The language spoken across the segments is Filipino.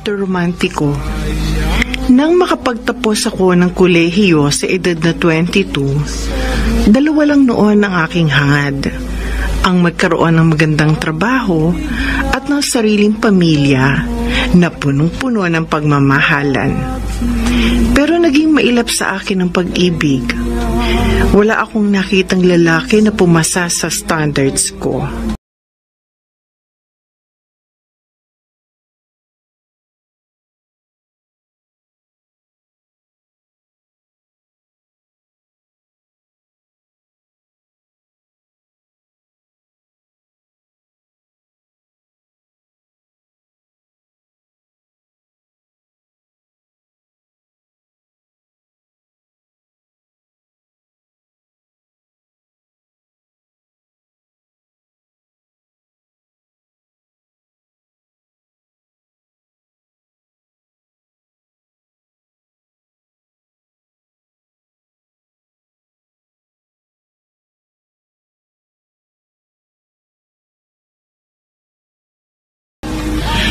teatro romantiko. Nang makapagtapos ako ng kolehiyo sa edad na 22, dalawa lang noon ang aking hangad. Ang magkaroon ng magandang trabaho at ng sariling pamilya na punong-puno ng pagmamahalan. Pero naging mailap sa akin ang pag-ibig. Wala akong nakitang lalaki na pumasa sa standards ko.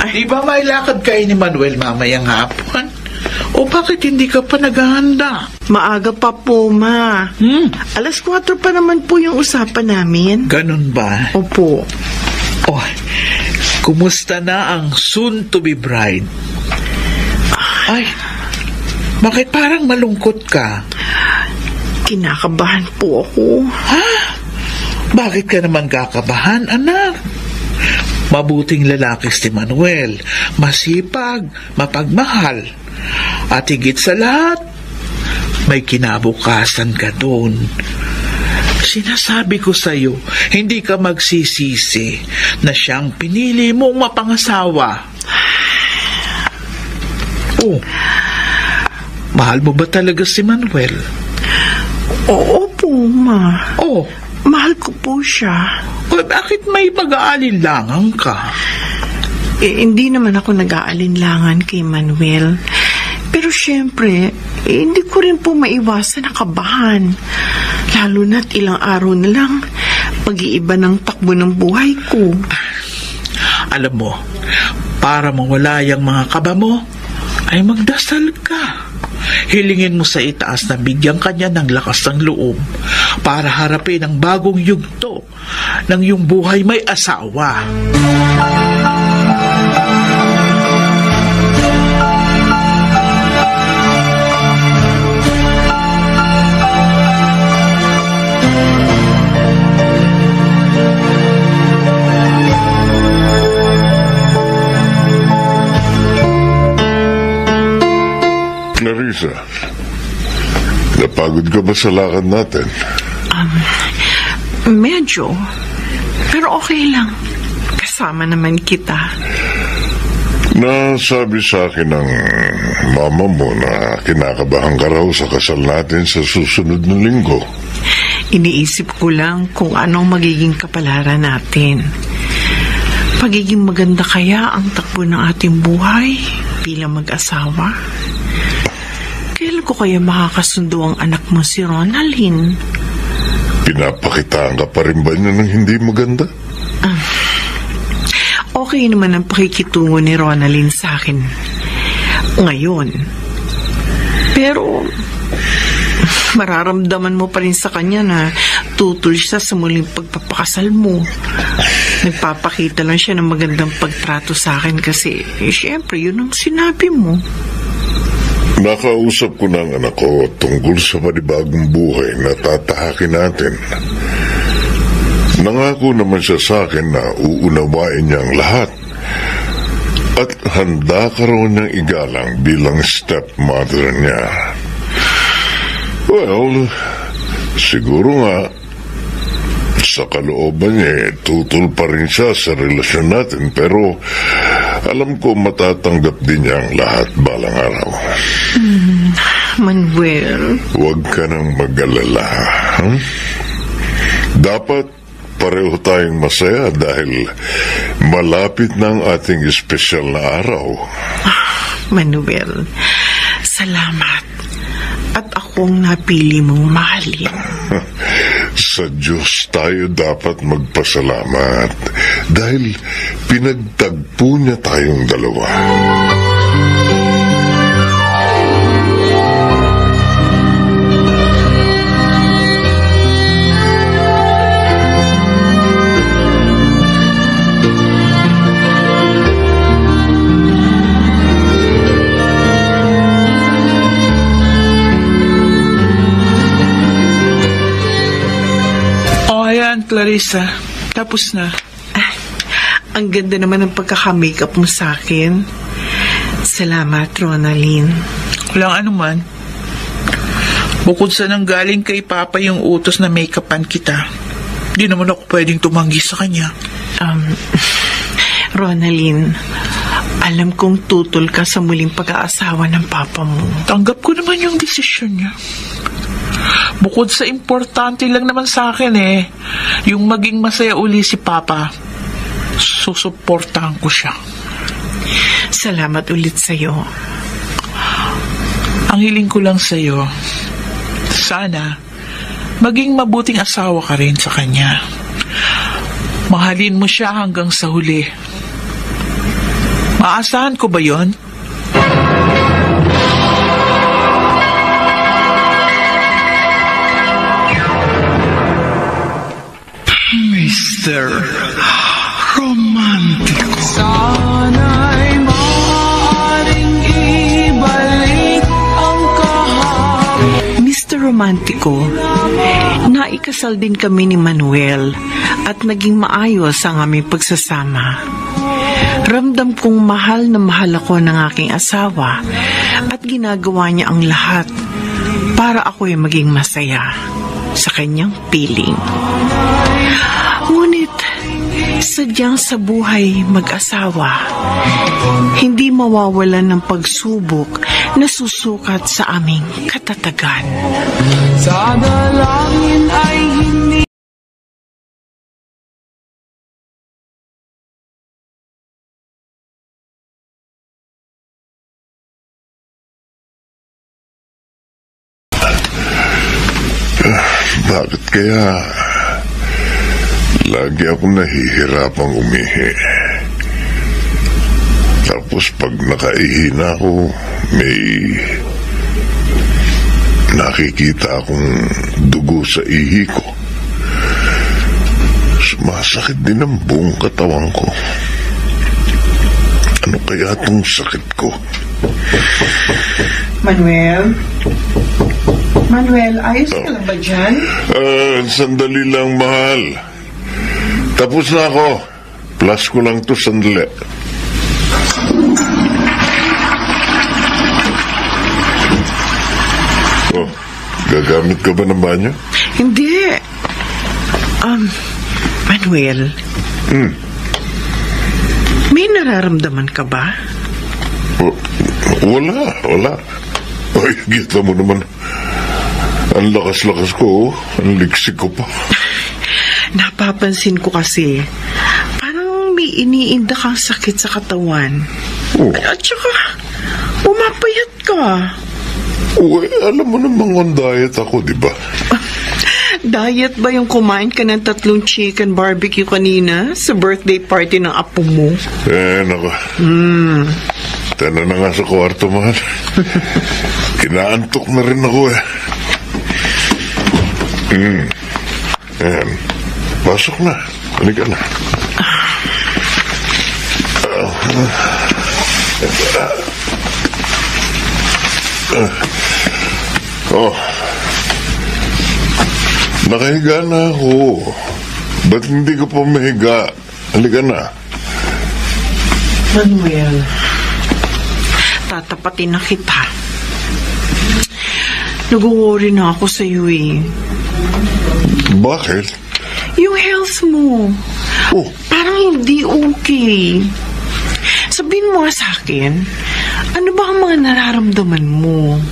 Di ba may lakad kayo ni Manuel mamayang hapon? O bakit hindi ka pa naghahanda? Maaga pa po, Ma. 4:00 pa naman po yung usapan namin. Ganun ba? Opo. Oh, kumusta na ang soon-to-be bride? Ay, bakit parang malungkot ka? Kinakabahan po ako. Ha? Bakit ka naman kakabahan, anak? Mabuting lalaki si Manuel, masipag, mapagmahal, at higit sa lahat, may kinabukasan ka doon. Sinasabi ko sa'yo, hindi ka magsisisi na siyang pinili mong mapangasawa. Oh, mahal mo ba talaga si Manuel? Oo po, Ma. Oh, mahal ko po siya. Bakit may pag-aalinlangan ka? Hindi naman ako nag-aalinlangan kay Manuel. Pero syempre, hindi ko rin po maiwasan ang kabahan. Lalo na't ilang araw na lang, pag-iiba ng takbo ng buhay ko. Alam mo, para mawala yung mga kaba mo, ay magdasal ka. Hilingin mo sa itaas na bigyan kanya ng lakas ng loob para harapin ang bagong yugto ng iyong buhay may asawa. Clarissa, napagod ka ba sa lakad natin? Medyo. Pero okay lang. Kasama naman kita. Nasabi sa akin ng mama mo na kinakabahan ka raw sa kasal natin sa susunod na linggo. Iniisip ko lang kung anong magiging kapalaran natin. Pagiging maganda kaya ang takbo ng ating buhay bilang mag-asawa? Kailan ko kaya makakasundo ang anak mo si Ronaldin? Pinapakitaan ka pa rin ba niya ng hindi maganda? Okay naman ang pakikitungo ni Ronaldin sa akin ngayon. Pero mararamdaman mo pa rin sa kanya na tutol siya sa muling pagpapakasal mo. Nagpapakita lang siya ng magandang pagtrato sa akin kasi syempre yun ang sinabi mo. Nakausap ko ng anak ko tungkol sa panibagong buhay na tatahakin natin. Nangako naman siya sa akin na uunawain niya ang lahat at handa ka raw niyang igalang bilang stepmother niya. Well, siguro nga sa kalooban niya tutol pa rin siya sa relasyon natin, pero alam ko matatanggap din niya ang lahat balang araw. Manuel, huwag ka nang mag-alala. Dapat pareho tayong masaya dahil malapit na ang ating espesyal na araw. Manuel, salamat. At akong napili mong mahalin. Sa Diyos tayo dapat magpasalamat dahil pinagtagpo niya tayong dalawa. Clarissa. Tapos na. Ang ganda naman ng pagkaka-makeup mo sa akin. Salamat, Ronaldin. Walang anuman. Bukod sa nanggaling kay Papa yung utos na make-upan kita, di naman ako pwedeng tumanggi sa kanya. Ronaldin, alam kong tutol ka sa muling pag-aasawa ng Papa mo. Tanggap ko naman yung desisyon niya. Bukod sa importante lang naman sa akin yung maging masaya uli si Papa, susuportahan ko siya. Salamat ulit sa'yo. Ang hiling ko lang sa'yo, sana maging mabuting asawa ka rin sa kanya. Mahalin mo siya hanggang sa huli. Maasahan ko ba yon? Mr. Romantico. Sana'y maaaring ibalik ang kahapon. Mr. Romantico, naikasal din kami ni Manuel at naging maayos ang aming pagsasama. Ramdam kong mahal na mahal ako ng aking asawa at ginagawa niya ang lahat para ako'y maging masaya sa kanyang piling. Ngunit, sadyang sa buhay mag-asawa, hindi mawawalan ng pagsubok na susukat sa aming katatagan. Sa dalangin ay hindi Bakit kaya lagi akong nahihirapang umihi? Tapos pag nakaihi na ako, may nakikita akong dugo sa ihi ko. Sumasakit din ang buong katawan ko. Ano kaya itong sakit ko? Manuel, ayos ka lang ba dyan? Sandali lang, mahal. Tapos na ako. Plus ko lang to sandali. Oh, gagamit ka ba ng banyo? Hindi. Manuel. May nararamdaman ka ba? Wala. Ay, kita mo naman. Ang lakas-lakas ko, ang liksik ko pa. Napapansin ko kasi, parang may iniinda kang sakit sa katawan. Oh. At saka, pumapayat ka. Uy, alam mo namang on diet ako, di ba? Diet ba yung kumain ka ng 3 chicken barbecue kanina sa birthday party ng apo mo? Nako. Tana na nga sa kwarto, mahal. Kinaantok na rin ako Ayan. Pasok na. Halika na. Nakahiga na ako. Ba't hindi ka pa mahiga? Halika na. Manuel, tatapatin na kita. Nag-worry na ako sa iyo Bakit? Yung health mo. Oh. Parang hindi okay. Sabihin mo sa akin, ano ba ang mga nararamdaman mo?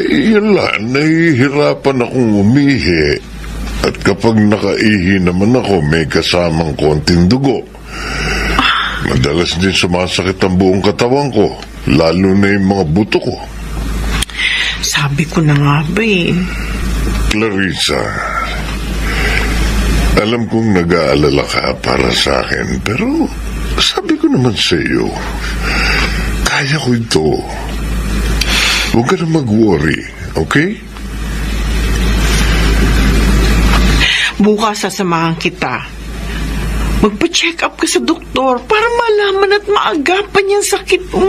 Yun lang, nahihirapan akong umihi. At kapag nakaihi naman ako, may kasamang konting dugo. Madalas din sumasakit ang buong katawan ko, lalo na yung mga buto ko. Sabi ko na nga ba Clarissa, alam kong nag-aalala ka para sa akin, pero sabi ko naman sa iyo, kaya ko ito. Huwag ka na mag-worry, okay? Bukas sasamahan kita. Magpa-check up ka sa doktor para malaman at maagapan yung sakit mo.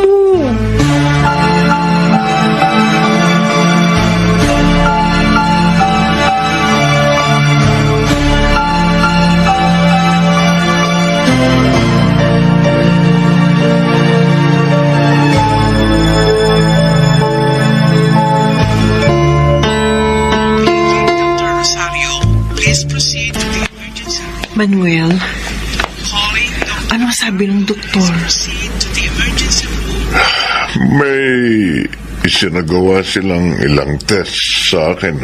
Manuel, ano sabi ng doktor? May isinagawa silang ilang test sa akin,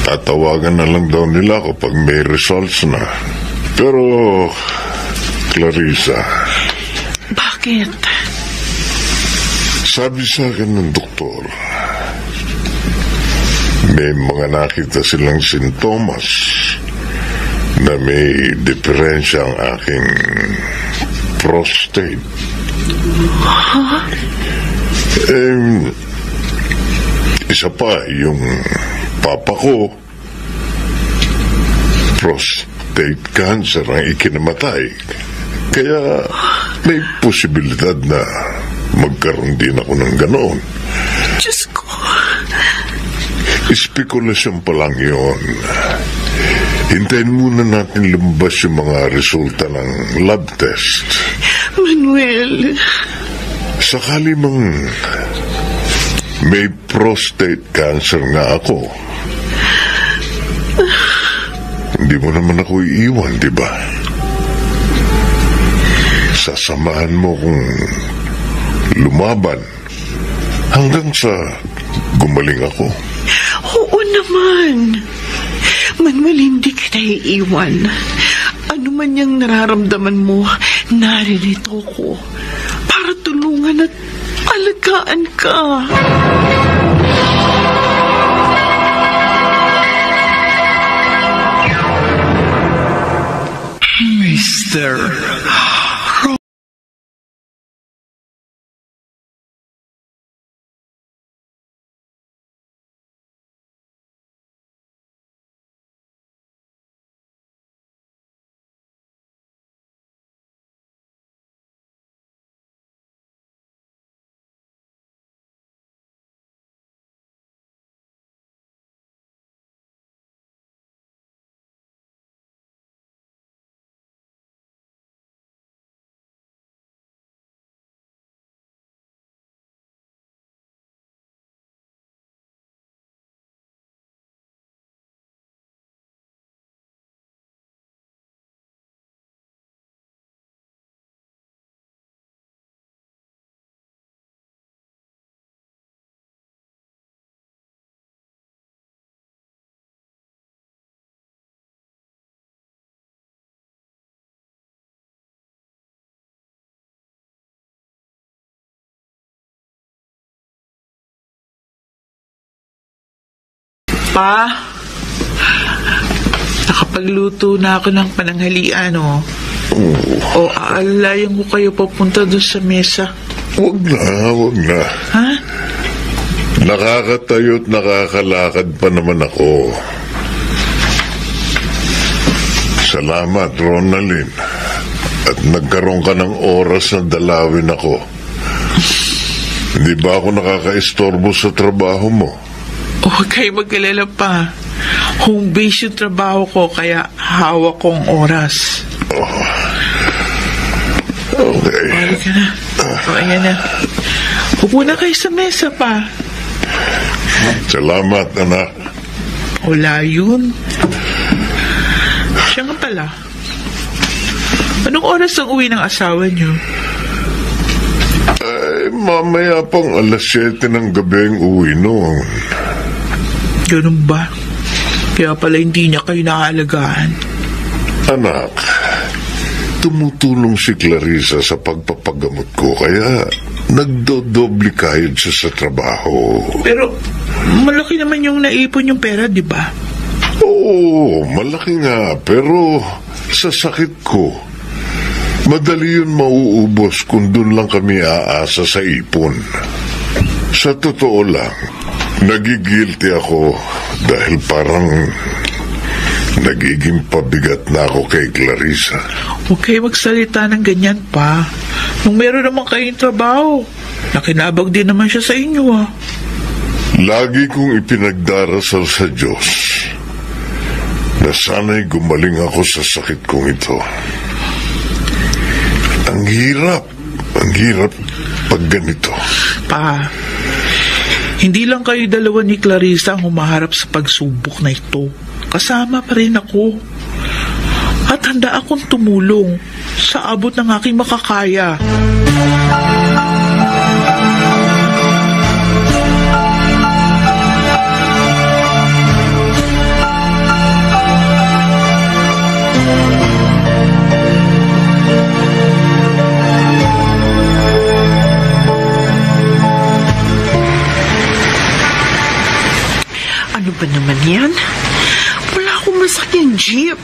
Tatawagan na lang daw nila ako pag may results na. Pero, Clarissa, Bakit? sabi sa akin ng doktor, may mga nakita silang sintomas na may diferensya ang aking prostate. Isa pa, yung papa ko, prostate cancer ang ikinamatay. Kaya may posibilidad na magkaroon din ako ng ganoon. Diyos ko. Espekulasyon pa lang yun. Hintayin muna natin lumabas yung mga resulta ng lab test. Manuel. Sakali mang may prostate cancer nga ako, hindi mo naman ako iiwan, di ba? Sasamahan mo kung lumaban hanggang sa gumaling ako. Oo naman. Manuel, hindi kita iiwan. Ano man yung nararamdaman mo, naririto ko para tulungan at alagaan ka. Mr. Pa, nakapagluto na ako ng pananghalian, O aalayan ko kayo papunta doon sa mesa. Wag na. Ha? Nakakatayo't nakakalakad pa naman ako. Salamat, Ronaldin. At nagkaroon ka ng oras na dalawin ako. Hindi ba ako nakakaistorbo sa trabaho mo? Huwag kayo mag-alala pa. Home base yung trabaho ko, kaya hawak kong oras. Okay. Balik ka na. Ayan na. Upo na kayo sa mesa pa. Salamat, anak. Wala yun. Siya nga pala. Anong oras ang uwi ng asawa niyo? Ay, mamaya pang 7:00 ng gabi ang uwi noon. Ganun ba? Kaya pala hindi niya kayo naaalagaan. Anak, tumutulong si Clarissa sa pagpapagamot ko, kaya nagdodoble kayod siya sa trabaho. Pero malaki naman yung naipon yung pera, di ba? Oo, malaki nga, pero sa sakit ko, madali yun mauubos kung dun lang kami aasa sa ipon. Sa totoo lang, nagigilty ako dahil parang nagiging pabigat na ako kay Clarissa. Huwag kayo magsalita ng ganyan pa. Nung meron naman kayong trabaho, nakinabag din naman siya sa inyo, Lagi kong ipinagdarasal sa Diyos na sana'y gumaling ako sa sakit kong ito. Ang hirap pag ganito. Pa, hindi lang kayo dalawa ni Clarissa ang humaharap sa pagsubok na ito. Kasama pa rin ako. At handa akong tumulong sa abot ng aking makakaya. Ano ba naman yan? Wala akong masakyan jeep.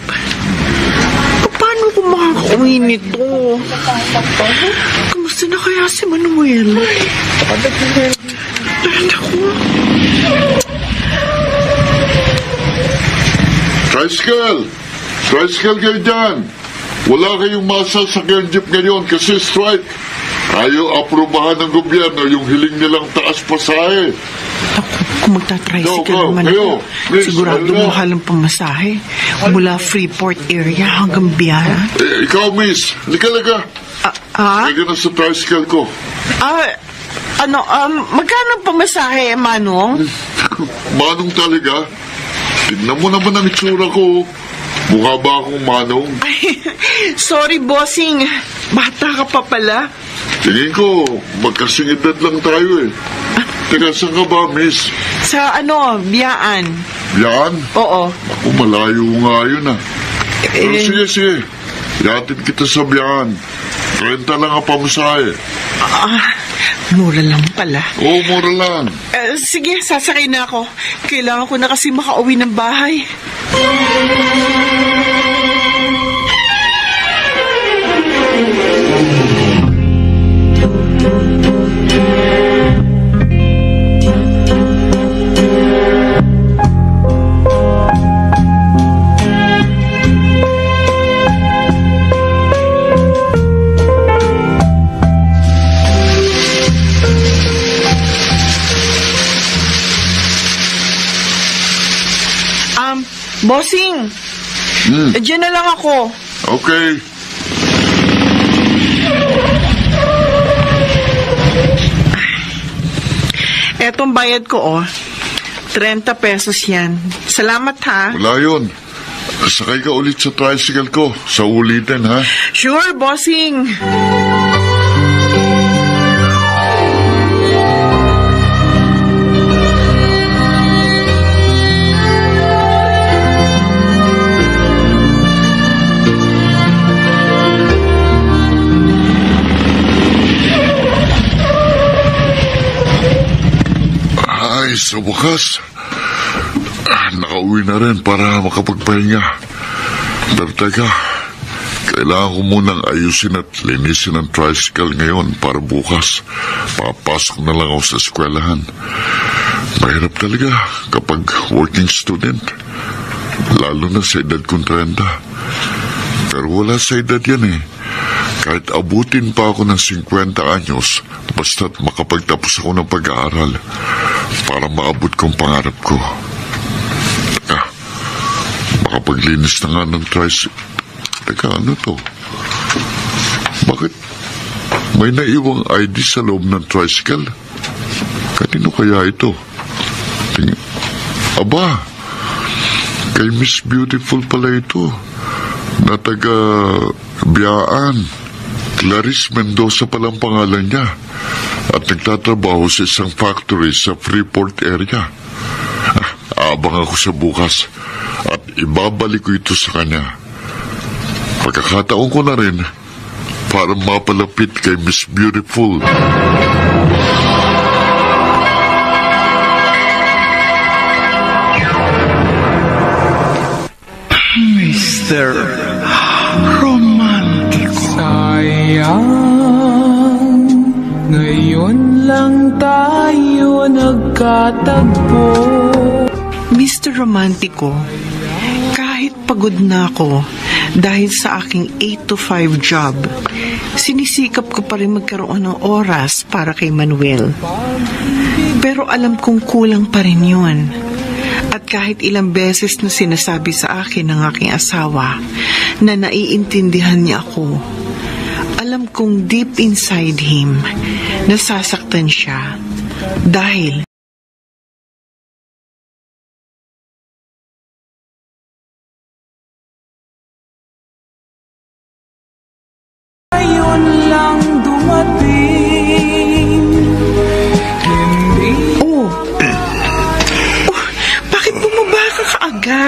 Paano ko makakauwi nito? Kamusta na kaya si Manuel? Naku. Tricycle! Tricycle kayo dyan! Wala kayong masasakyan jeep ngayon kasi strike. Ayaw aprobahan ng gobyerno yung hiling nilang taas pasahe. Ako, kung magta-tricycle naman kayo. ako, Please, sigurado ano? mahal ang pamasahe mula Freeport area hanggang Biara. Ikaw, miss, likalaga. Lagyan na sa tricycle ko. Magkano ang pamasahe, Manong? Manong talaga? Tignan mo naman ang itsura ko. Mukha ba akong manong? Ay, sorry, bossing. Bata ka pa pala. Tingin ko, magkasingidad lang tayo eh. Teka, saan ka ba, miss? Sa Biyaan. Yan? Oo. Ako, malayo nga yun ah. Pero sige. Yatid kita sa Biyan. 30 lang ang pamasahe. Mura lang pala. Oo, mura lang. Sige, sasakay na ako. Kailangan ko na kasi makauwi ng bahay. Bossing! Diyan na lang ako. Okay. Etong bayad ko, 30 pesos yan. Salamat, ha? Wala yun. Sakay ka ulit sa tricycle ko. Sa ulitin, ha? Sure, bossing. Sa wakas, nakauwi na rin para makapagpahinga. Pero teka, kailangan ko munang ayusin at linisin ang tricycle ngayon para bukas. Papasok na lang ako sa eskwelahan. Mahirap talaga kapag working student. Lalo na sa edad kong 30. Pero wala sa edad yan eh. Kahit abutin pa ako ng 50 anyos, basta't makapagtapos ako ng pag-aaral para maabot kong pangarap ko. Makapaglinis na nga ng tricycle. Teka, ano to? Bakit may naiwang ID sa loob ng tricycle? Kanino kaya ito? Aba, kay Miss Beautiful pala ito. Na taga Biyaan. Clarice Mendoza palang pangalan niya. At nagtatrabaho sa isang factory sa Freeport area. Abang ako sa bukas at ibabalik ko ito sa kanya. Pagkakataon ko na rin para mapalapit kay Miss Beautiful. Mr. Romantico. Sayang, ngayon lang tayo nagkatagpo. Mr. Romantico, kahit pagod na ako dahil sa aking 8 to 5 job, sinisikap ko pa rin magkaroon ng oras para kay Manuel. Pero alam kong kulang pa rin yun. At kahit ilang beses na sinasabi sa akin ng aking asawa na naiintindihan niya ako, alam kong deep inside him, nasasaktan siya dahil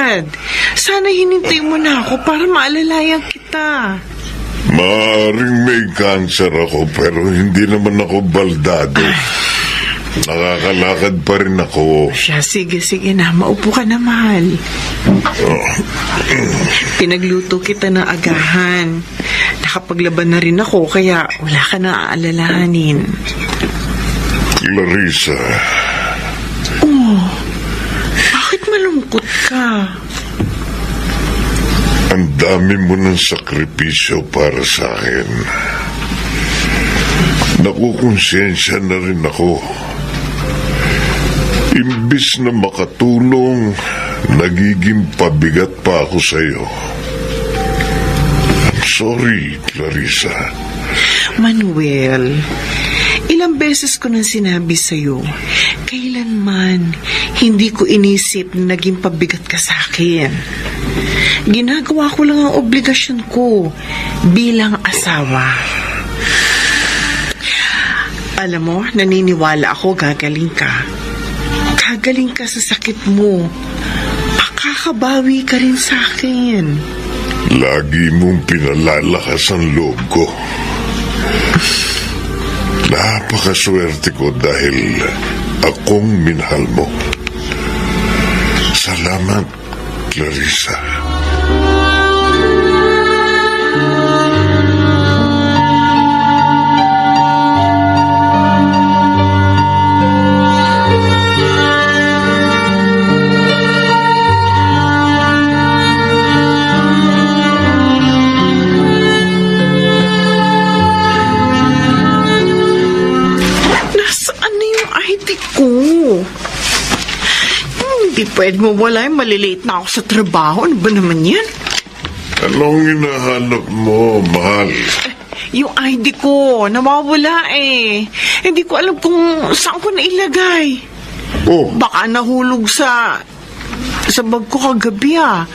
agad. Sana hinintay mo na ako para maalalayan kita. Maaring may cancer ako pero hindi naman ako baldado. Nakakalakad pa rin ako. Siya, sige na. Maupo ka na, mahal. Pinagluto kita ng agahan. Nakapaglaban na rin ako, kaya wala ka na aalalahanin. Clarissa. Oh, bakit malungkot ka? Ang dami mo ng sakripisyo para sa akin. Nakukonsensya na rin ako. Imbis na makatulong, nagiging pabigat pa ako sa iyo. I'm sorry, Clarissa. Manuel, ilang beses ko nang sinabi sa'yo, kailanman hindi ko inisip na naging pabigat ka sa akin. Ginagawa ko lang ang obligasyon ko bilang asawa. Alam mo, naniniwala ako gagaling ka. Gagaling ka sa sakit mo. Makakabawi ka rin sa akin. Lagi mong pinalalakas ang loob ko. Napakaswerte ko dahil akong minahal mo. Salamat, Clarissa. Hindi pwede mo wala yung malilate na ako sa trabaho. Ano ba naman yan? Anong hinahanap mo, mahal? Yung ID ko, nawawala eh. Hindi ko alam kung saan ko nailagay. Oh, Baka nahulog sa bag ko kagabi ah.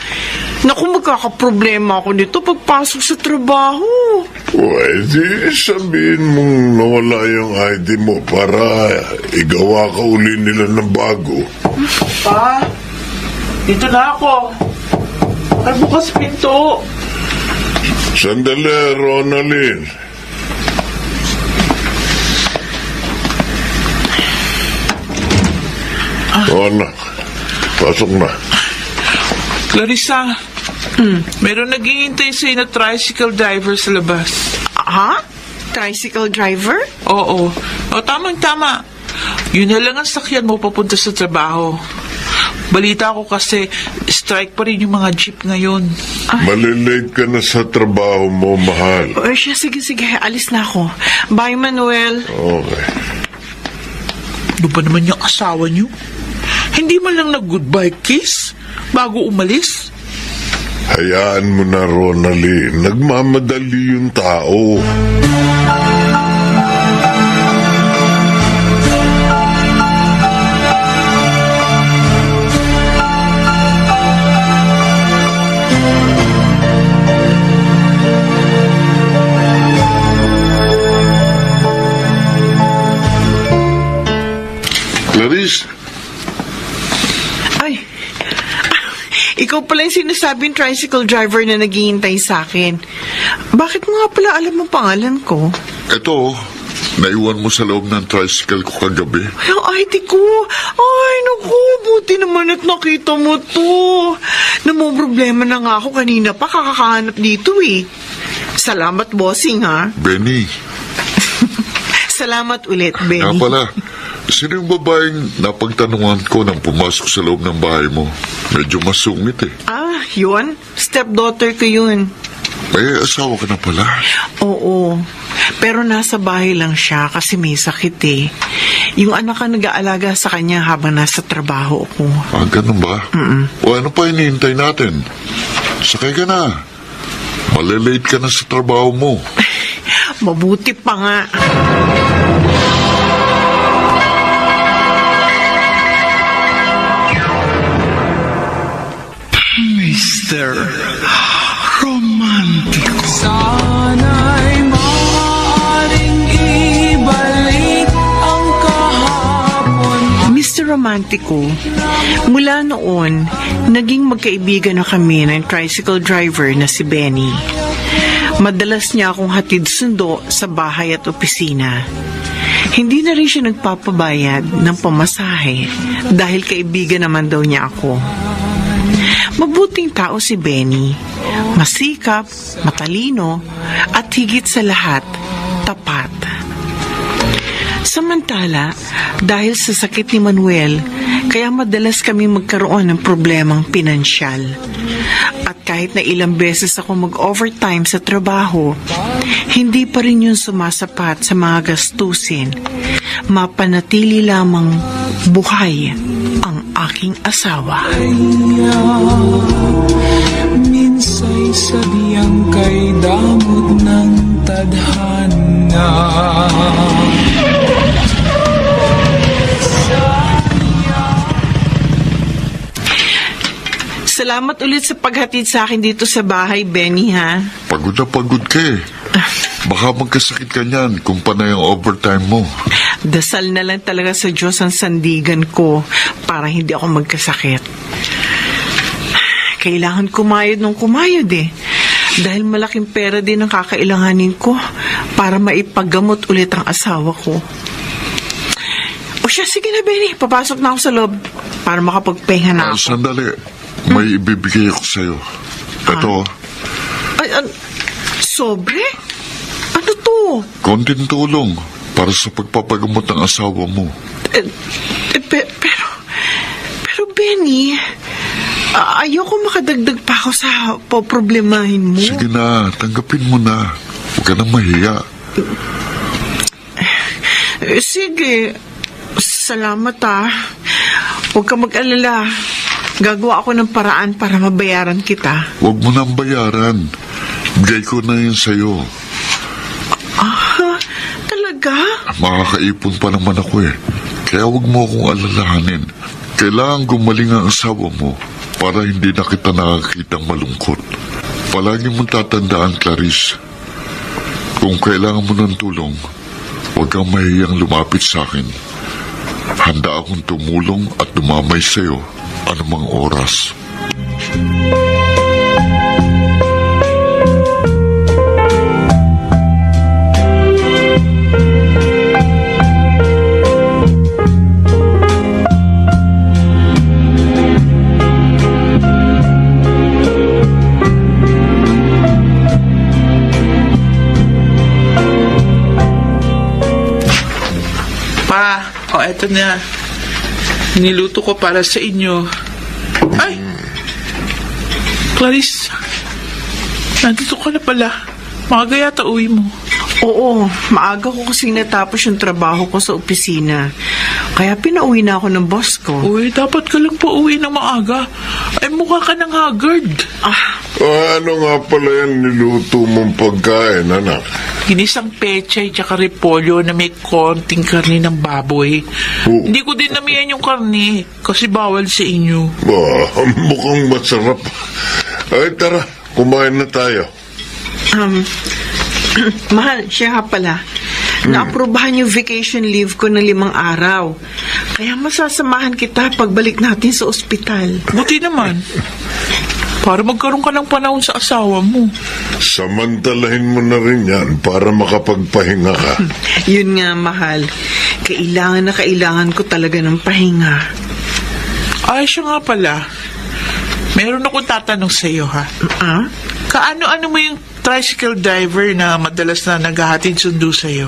Naku, magkakaproblema ako nito pagpasok sa trabaho. pwede sabihin mong nawala yung ID mo para igawa ka uli nila ng bago. Pa, dito na ako. Ay, bukas pinto. Sandali, Ronaldin. Anak, pasok na. Clarissa, meron naghihintay sa'yo na tricycle driver sa labas. Ha? Tricycle driver? Oo. O, tamang-tama. Yun na lang ang sakyan mo papunta sa trabaho. Balita ko kasi strike pa rin yung mga jeep ngayon. Malilate ka na sa trabaho mo, mahal. O siya, sige. Alis na ako. Bye, Manuel. Okay. Ano ba naman yung asawa niyo? Hindi man lang nag-goodbye kiss bago umalis? Hayaan mo na, Ronaldin. Nagmamadali yung tao. Clarice? Ay, ikaw pala yung sinasabing tricycle driver na naghihintay sa akin. Bakit mo nga pala alam ang pangalan ko? Ito, naiwan mo sa loob ng tricycle ko kagabi. Ay, ang ID ko. Ay, naku, buti naman at nakita mo to. Namumroblema na nga ako kanina pa kakakahanap dito eh. Salamat, bossing ha. Benny. Salamat ulit, Benny. Nga pala, sino yung babaeng napagtanungan ko nang pumasok sa loob ng bahay mo? Medyo masungit eh. Ah, yun? Stepdaughter ko yun. May asawa ka na pala. Oo. Pero nasa bahay lang siya kasi may sakit eh. Yung anak ang nag-aalaga sa kanya habang nasa trabaho ko. Ah, ganun ba? O ano pa hinihintay natin? Sakay ka na. Malilate ka na sa trabaho mo. Mabuti pa nga. Mr. Romantico. Sana'y maaaring ibalik ang kahapon. Mr. romantiko, mula noon, naging magkaibigan na kami ng tricycle driver na si Benny. Madalas niya akong hatid sundo sa bahay at opisina. Hindi na rin siya nagpapabayad ng pamasahe dahil kaibigan naman daw niya ako. Mabuting tao si Benny. Masikap, matalino, at higit sa lahat, tapat. Samantala, dahil sa sakit ni Manuel, kaya madalas kami magkaroon ng problemang pinansyal. At kahit na ilang beses ako mag-overtime sa trabaho, hindi pa rin yun sumasapat sa mga gastusin. Mapanatili lamang buhay ang aking asawa. Minsa'y sadyang kay damot ng tadhana. Salamat ulit sa paghatid sa akin dito sa bahay, Benny, ha? Pagod na pagod ka eh. Baka magkasakit ka niyan kung panay ang overtime mo. Dasal na lang talaga sa Diyos ang sandigan ko para hindi ako magkasakit. Kailangan kumayod nung kumayod eh. Dahil malaking pera din ang kakailanganin ko para maipagamot ulit ang asawa ko. O siya, sige na, Benny. Papasok na ako sa loob para makapagpahinga na ako. Sandali. May ibibigay ako sa'yo. Ito. Sobre? Ano to? Konting tulong para sa pagpapagamot ng asawa mo. Pero Benny, ayoko makadagdag pa ako sa poproblemahin mo. Sige na, tanggapin mo na. Huwag ka na mahiya. Sige. Salamat Huwag ka mag-alala. Gagawa ako ng paraan para mabayaran kita. Huwag mo nang bayaran. Bigay ko na yun sa'yo. Talaga? Makakaipon pa naman ako eh. Kaya huwag mo akong alalahanin. Kailangan gumaling ang asawa mo para hindi na kita nakakitang malungkot. Palagi mong tatandaan, Clarice. Kung kailangan mo ng tulong, huwag kang mahiyang lumapit sa akin. Handa akong tumulong at dumamay sa'yo anumang oras. Eto na. Niluto ko para sa inyo. Ay! Clarice, nandito ka na pala. Maaga yata uwi mo. Oo, maaga ko kasi natapos yung trabaho ko sa opisina. Kaya pinauwi na ako ng boss ko. Uy, dapat ka lang pa uwi ng maaga. Ay, mukha ka ng haggard. Ano nga pala yan niluto mong pagkain, anak? Ginisang pechay tsaka repolyo na may konting karne ng baboy. Oh. Hindi ko din namihan yung karne kasi bawal sa inyo. Mukhang masarap. Ay, tara, kumain na tayo. Mahal, siya nga pala. Naaprubahan yung vacation leave ko ng 5 araw. Kaya masasamahan kita pagbalik natin sa ospital. Buti naman. Para magkaroon ka ng panahon sa asawa mo. Samantalahin mo na rin yan para makapagpahinga ka. Yun nga, mahal. Kailangan na kailangan ko talaga ng pahinga. Ay, siya nga pala. Meron akong tatanong sa iyo, ha? Kaano-ano mo yung tricycle driver na madalas na naghahatid sundo sa iyo?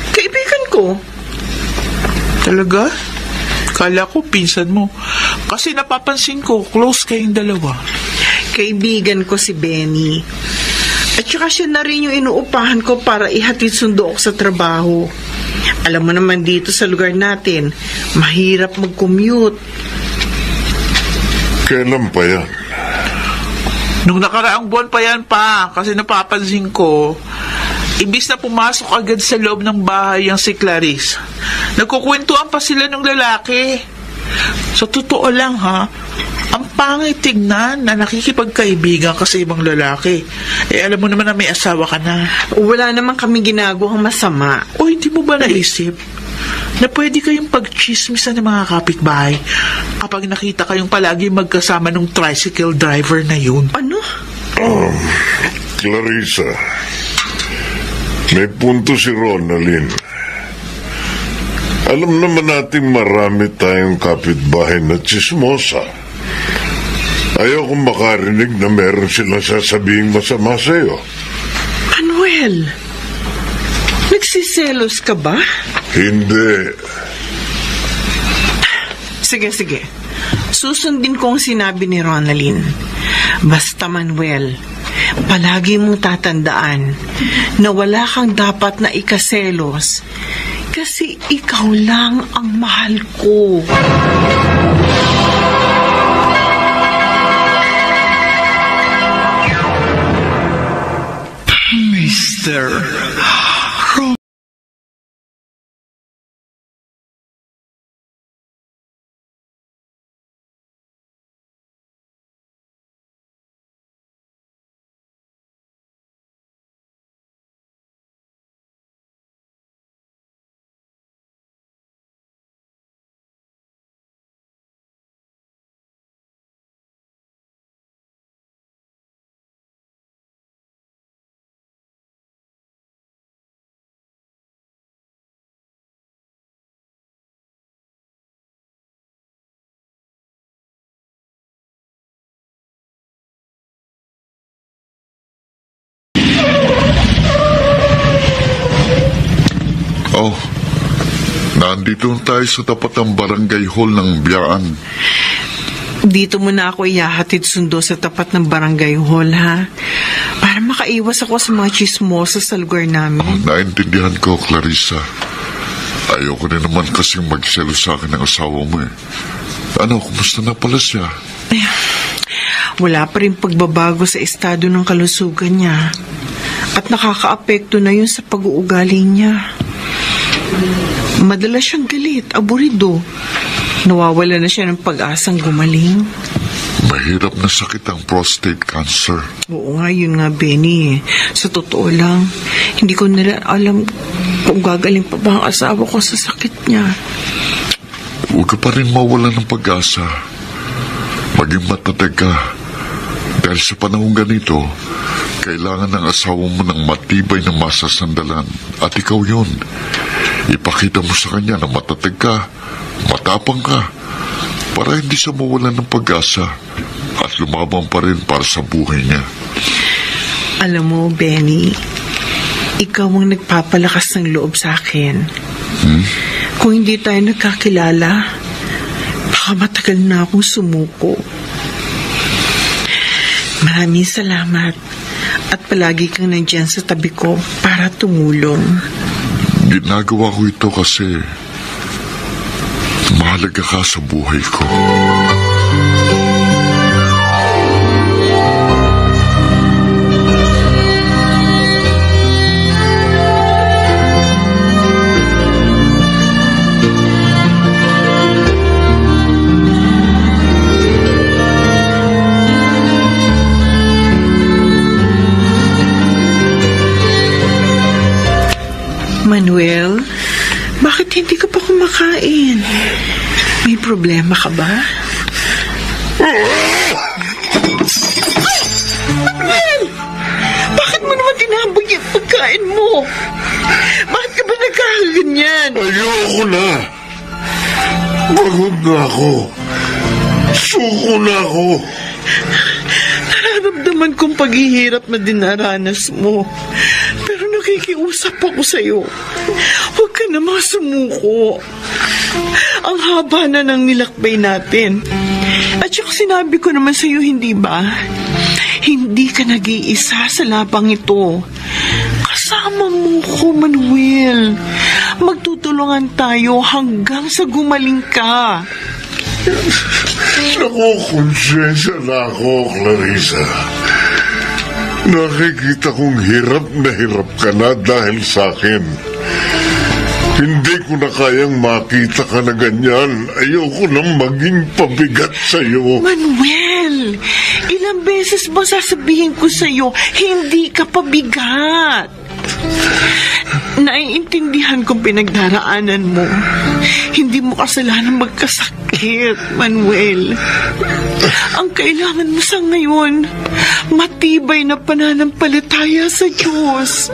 Kaibigan ko. Talaga? Kala ko pinsan mo. Kasi napapansin ko, close kayong dalawa. Kaibigan ko si Benny. At saka siya na rin yung inuupahan ko para ihatid sundo ako sa trabaho. Alam mo naman dito sa lugar natin, mahirap mag-commute. Kailan pa yan? Nung nakaraang buwan pa yan pa, kasi napapansin ko, imbis na pumasok agad sa loob ng bahay ang si Clarice, nagkukwentuhan pa sila ng lalaki. Sa totoo lang ha, ang pangit tignan na nakikipagkaibigan ka sa ibang lalaki. Eh alam mo naman na may asawa ka na. Wala naman kami ginagawang masama. O hindi mo ba naisip na pwede kayong pagchismisan ng mga kapitbahay kapag nakita kayong palagi magkasama ng tricycle driver na yun. Ano? Clarissa, may punto si Ronaldin. Alam naman natin marami tayong kapitbahay na chismosa. Ayaw kong makarinig na meron silang sasabing masama sa'yo. Manuel, nagsiselos ka ba? Hindi. Sige. Susundin ko ang sinabi ni Ronaldin. Basta Manuel, palagi mong tatandaan na wala kang dapat na ikaselos kasi ikaw lang ang mahal ko. Mr. Oh, nandito tayo sa tapat ng barangay hall ng Biyaan. Dito mo na ako ihahatid sundo sa tapat ng barangay hall, ha? Para makaiwas ako sa mga chismosa sa lugar namin. Naintindihan ko, Clarissa. Ayoko na naman kasing magselo sa akin ng asawa mo eh. Ano, kumusta na pala siya? Wala pa rin pagbabago sa estado ng kalusugan niya. At nakakaapekto na yun sa pag-uugali niya. Madalas siyang galit, aburido. Nawawala na siya ng pag-asang gumaling. Mahirap na sakit ang prostate cancer. Oo nga, yun nga, Benny. Sa totoo lang, hindi ko nila alam kung gagaling pa ba ang asawa ko sa sakit niya. Huwag ka pa rin mawala ng pag-asa. Maging matatag ka. Dahil sa panahong ganito, kailangan ng asawa mo ng matibay na masasandalan. At ikaw yun. Ipakita mo sa kanya na matatag ka, matapang ka, para hindi siya mawalan ng pag-asa at lumabang pa rin para sa buhay niya. Alam mo, Benny, ikaw ang nagpapalakas ng loob sa akin. Kung hindi tayo nagkakilala, baka matagal na akong sumuko. Maraming salamat at palagi kang nandyan sa tabi ko para tumulong. Ginagawa ko ito kasi mahalaga ka sa buhay ko. Manuel, bakit hindi ka pa kumakain? May problema ka ba? Manuel! Bakit mo naman tinabog yung pagkain mo? Bakit ka ba nagkakaganyan? Ayoko na. Pagod na ako. Suko na ako. Nararamdaman kong paghihirap na dinaranas mo. Pero nakikiusap ako sa'yo. Huwag ka na sumuko. Ang haba na ng nilakbay natin. At saka sinabi ko naman sa'yo, hindi ba? Hindi ka nag-iisa sa labang ito. Kasama mo ko, Manuel. Magtutulungan tayo hanggang sa gumaling ka. Nakukonsensya na ako, Clarissa. Nakikita kong hirap ka na dahil sa akin. Hindi ko na kayang makita ka na ganyan. Ayoko nang maging pabigat sa'yo. Manuel, ilang beses ba sasabihin ko sa'yo, hindi ka pabigat? Naiintindihan kong pinagdaraanan mo. Hindi mo kasalanan magkasakit, Manuel. Ang kailangan mo sa ngayon, matibay na pananampalataya sa Diyos.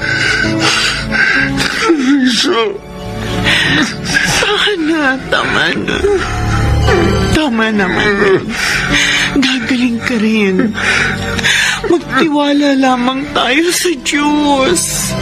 Clarissa! Sana, tama na. Tama na, Manuel. Gagaling ka rin. Magtiwala lamang tayo sa Diyos.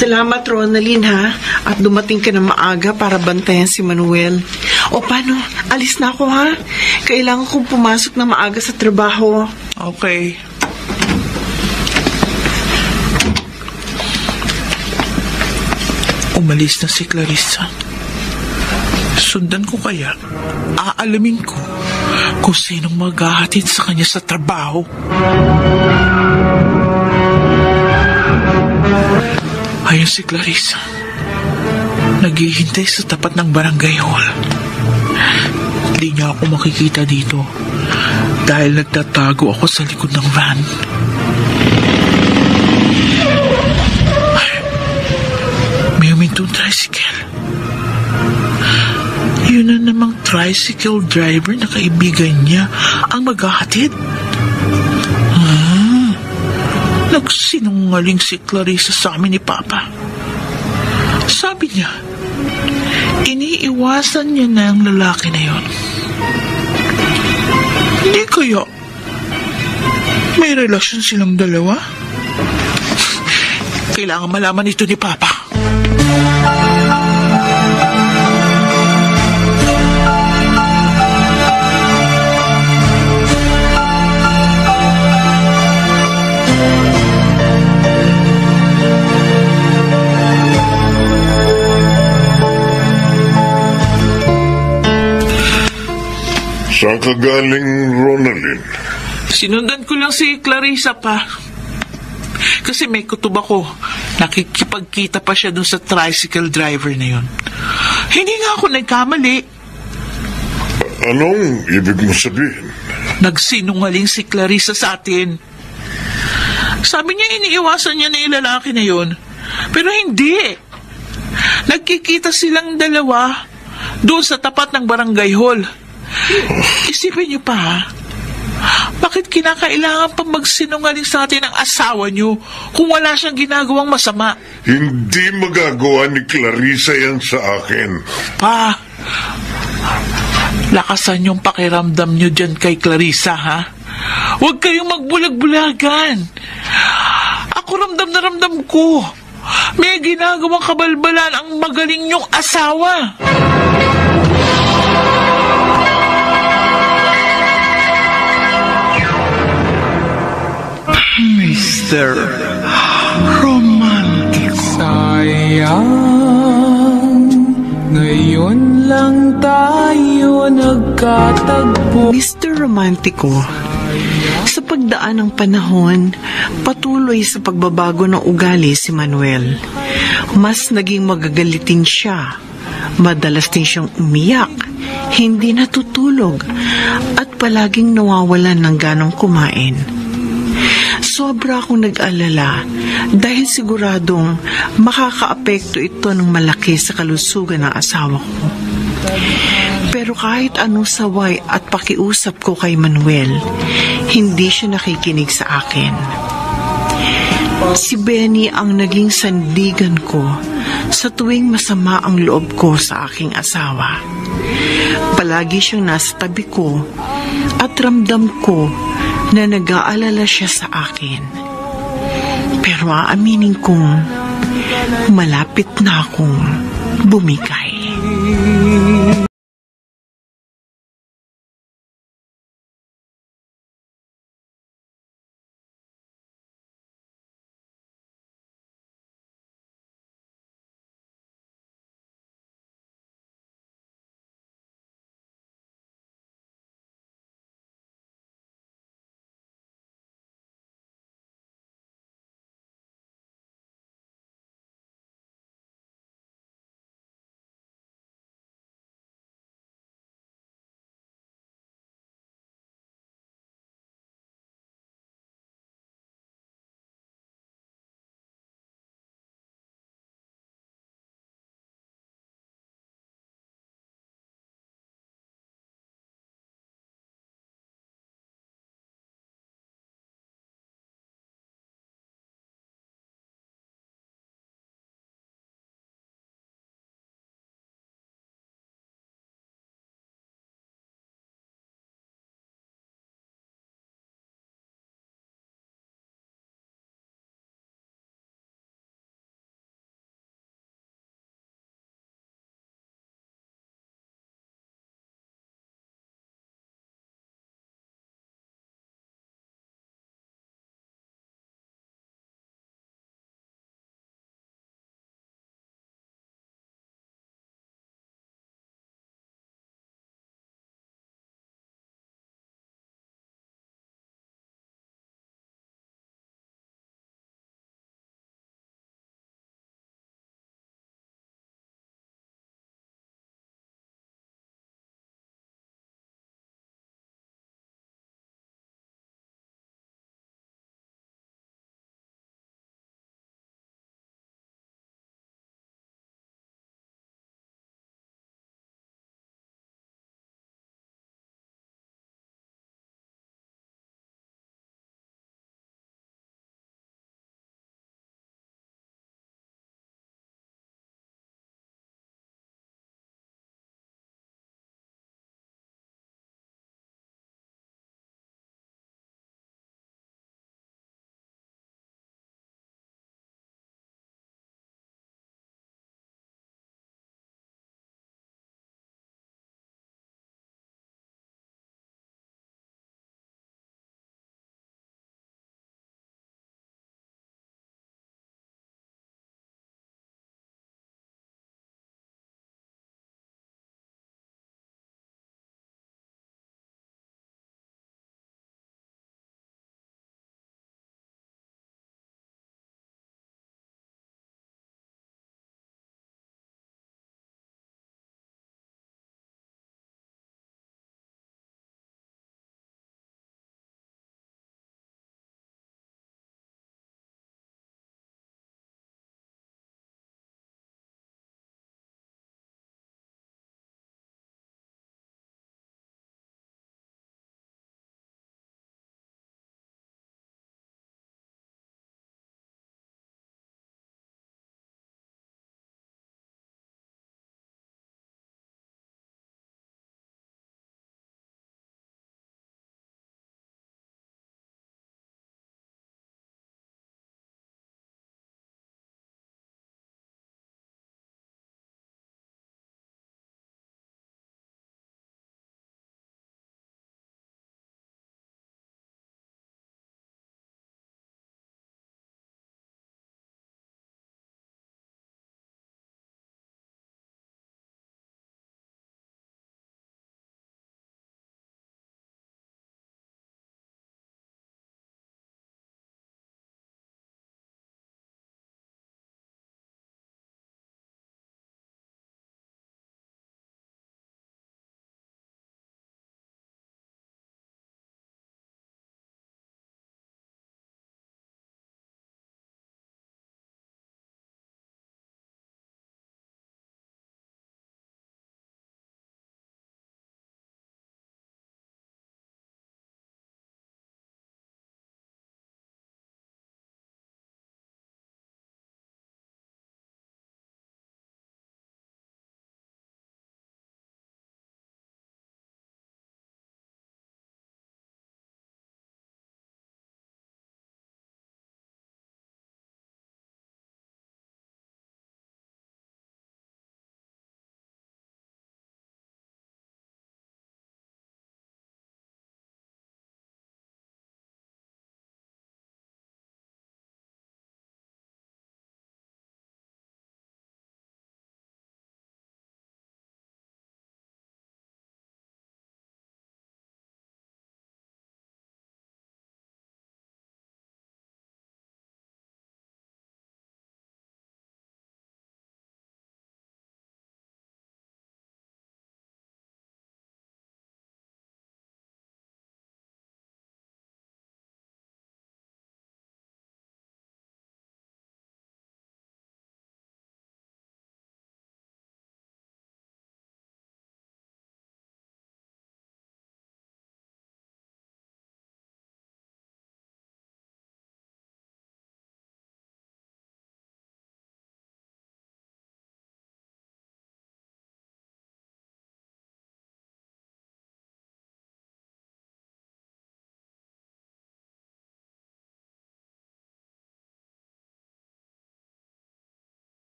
Salamat, Ronaldin, ha? At dumating ka na maaga para bantayan si Manuel. O paano? Alis na ako, ha? Kailangan kong pumasok na maaga sa trabaho. Okay. Umalis na si Clarissa. Sundan ko kaya? Aalamin ko kung sinong maghahatid sa kanya sa trabaho. Ayun si Clarissa. Naghihintay sa tapat ng barangay hall. Hindi niya ako makikita dito dahil nagtatago ako sa likod ng van. Ay, may humintong tricycle. Yun na namang tricycle driver na kaibigan niya ang maghahatid. Nagsinungaling si Clarissa sa amin ni Papa. Sabi niya, iniiwasan niya na ang lalaki na yon. Hindi kaya may relasyon silang dalawa? Kailangan malaman ito ni Papa. Saan ka galing, Ronaldin? Sinundan ko lang si Clarissa pa. Kasi may kutob ako. Nakikipagkita pa siya dun sa tricycle driver na yun. Hindi nga ako nagkamali. Anong ibig mo sabihin? Nagsinungaling si Clarissa sa atin. Sabi niya iniiwasan niya na yung lalaki na yun. Pero hindi. Nagkikita silang dalawa doon sa tapat ng barangay hall. Isipin niyo pa, ha? Bakit kinakailangan pa magsinungaling sa atin ang asawa niyo kung wala siyang ginagawang masama? Hindi magagawa ni Clarissa yan sa akin. Pa, lakasan yung pakiramdam niyo dyan kay Clarissa, ha? Huwag kayong magbulag-bulagan. Ako ramdam na ramdam ko. May ginagawang kabalbalan ang magaling niyong asawa. Mr. Romantic. Sayang, ngayon lang tayo nagkatagpo. Mr. Romantico, sa pagdaan ng panahon, patuloy sa pagbabago ng ugali si Manuel. Mas naging magagalitin siya. Madalas din siyang umiyak, hindi natutulog, at palaging nawawalan ng ganong kumain. Sobra akong nag-alala dahil siguradong makakaapekto ito ng malaki sa kalusugan ng asawa ko. Pero kahit anong saway at pakiusap ko kay Manuel, hindi siya nakikinig sa akin. Si Benny ang naging sandigan ko sa tuwing masama ang loob ko sa aking asawa. Palagi siyang nasa tabi ko at ramdam ko na nag-aalala siya sa akin. Pero aaminin kong malapit na akong bumigay.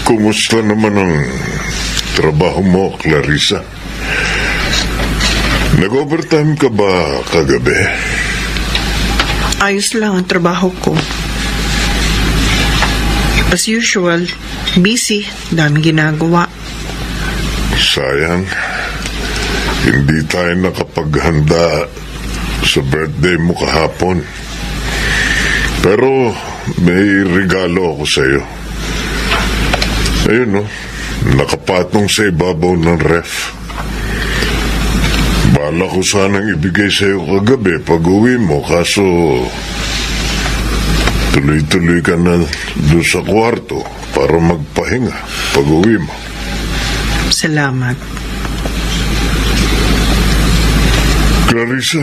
Kumusta naman ang trabaho mo, Clarissa? Nag-overtime ka ba kagabi? Ayos lang ang trabaho ko. As usual, busy, daming ginagawa. Sayang, hindi tayo nakapaghanda sa birthday mo kahapon. Pero may regalo ako sa iyo. Ayun, no? Nakapatong sa ibabaw ng ref. Bala ko sanang ibigay sa iyo kagabi pag uwi mo, kaso tuloy-tuloy ka na doon sa kwarto para magpahinga pag uwi mo. Salamat. Clarissa,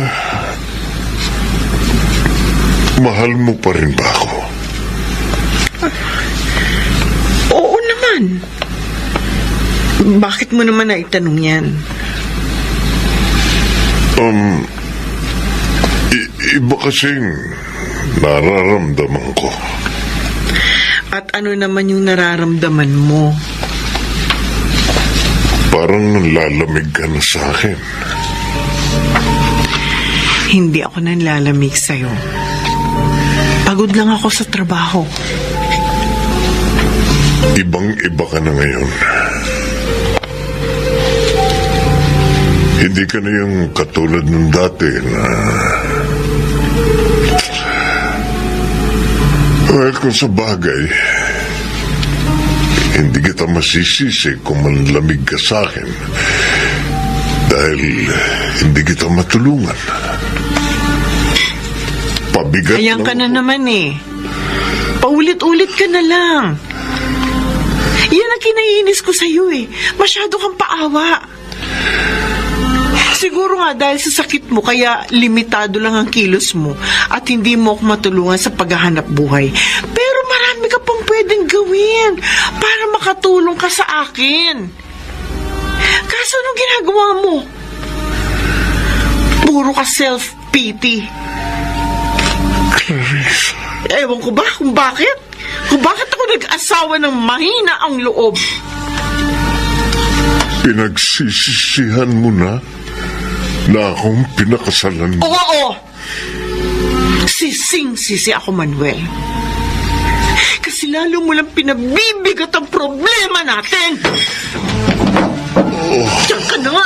mahal mo pa rin ba ako? Oo naman. Bakit mo naman naitanong yan? Iba kasing nararamdaman ko. At ano naman yung nararamdaman mo? Parang nanlalamig ka na sa akin. Hindi ako nanlalamig sa'yo. Pagod lang ako sa trabaho. Ibang-iba ka na ngayon. Hindi ka na yung katulad ng dati na... Well, kung sa bagay, hindi kita masisisi kung manlamig ka sa akin dahil hindi kita matulungan. Pabigat Ayan lang ka na ako. naman eh. Paulit-ulit ka na lang. Yan ang kinainis ko sa'yo eh. Masyado kang paawa. Siguro nga dahil sa sakit mo kaya limitado lang ang kilos mo at hindi mo ako matulungan sa paghahanap buhay. Pero marami ka pang pwedeng gawin para makatulong ka sa akin. Kaso anong ginagawa mo? Puro ka self-pity. Clarissa. Ewan ko ba kung bakit? Kung bakit ako nag-asawa ng mahina ang loob? Pinagsisisihan mo na akong pinakasalan mo. Oo! Sising-sisi ako, Manuel. Kasi lalo mo lang pinabibigat ang problema natin. Diyan ka na nga.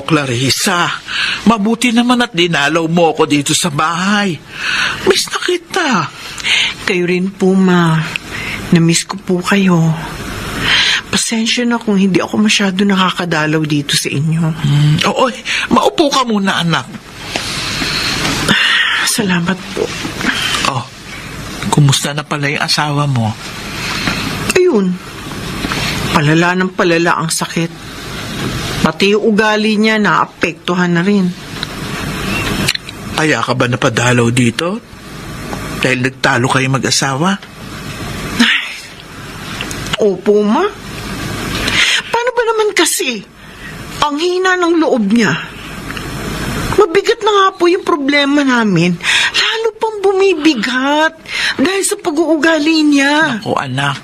Clarissa, mabuti naman at dinalaw mo ako dito sa bahay. Miss na kita. Kayo rin po, Ma. Namiss ko po kayo. Pasensya na kung hindi ako masyado nakakadalaw dito sa inyo. Oo, maupo ka muna, anak. Salamat po. Oh, kumusta na pala yung asawa mo? Ayun. Palala ng palala ang sakit. Pati yung ugali niya naapektuhan na rin. Kaya ka ba napadalaw dito? Dahil nagtalo kayo mag-asawa? Opo, Ma. Paano ba naman kasi? Ang hina ng loob niya. Mabigat na nga po yung problema namin. Lalo pang bumibigat dahil sa pag-uugali niya. O anak,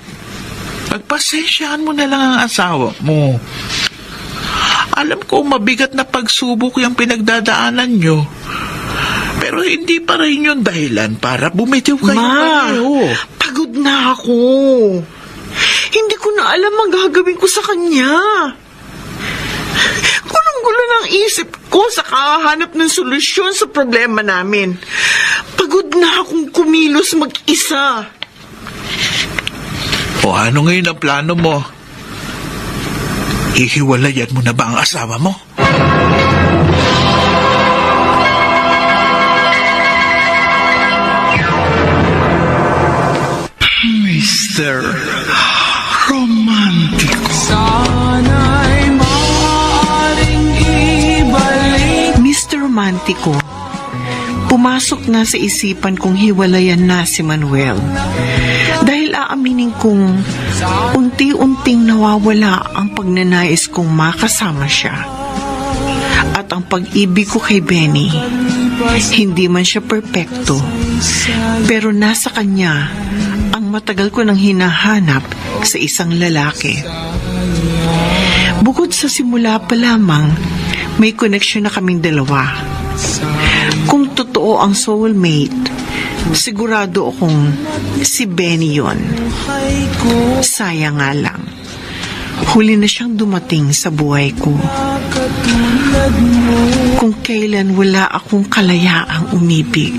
pagpasensyahan mo na lang ang asawa mo. Alam ko mabigat na pagsubok yung pinagdadaanan nyo. Pero hindi pa rin yung dahilan para bumitiw kayo. Ma, pareho. pagod na ako. Hindi ko na alam ang gagawin ko sa kanya. Gulong-gulo ng isip ko sa kahanap ng solusyon sa problema namin. Pagod na akong kumilos mag-isa. O ano ngayon ang plano mo? Hihiwalayan mo na ba ang asawa mo? Mr. Romantic. Sana'y romantiko, pumasok na sa isipan kong hiwalayan na si Manuel. Dahil aaminin kong unti-unting nawawala ang pagnanais kong makasama siya. At ang pag-ibig ko kay Benny, hindi man siya perpekto, pero nasa kanya ang matagal ko nang hinahanap sa isang lalaki. Bukod sa simula pa lamang, may koneksyon na kaming dalawa. Kung totoo ang soulmate, sigurado akong si Benny yon. Sayang nga lang, huli na siyang dumating sa buhay ko. Kung kailan wala akong kalayaang umibig.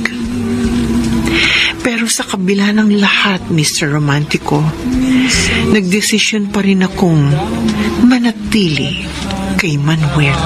Pero sa kabila ng lahat, Mr. Romantico, nagdesisyon pa rin akong manatili kay Manuel.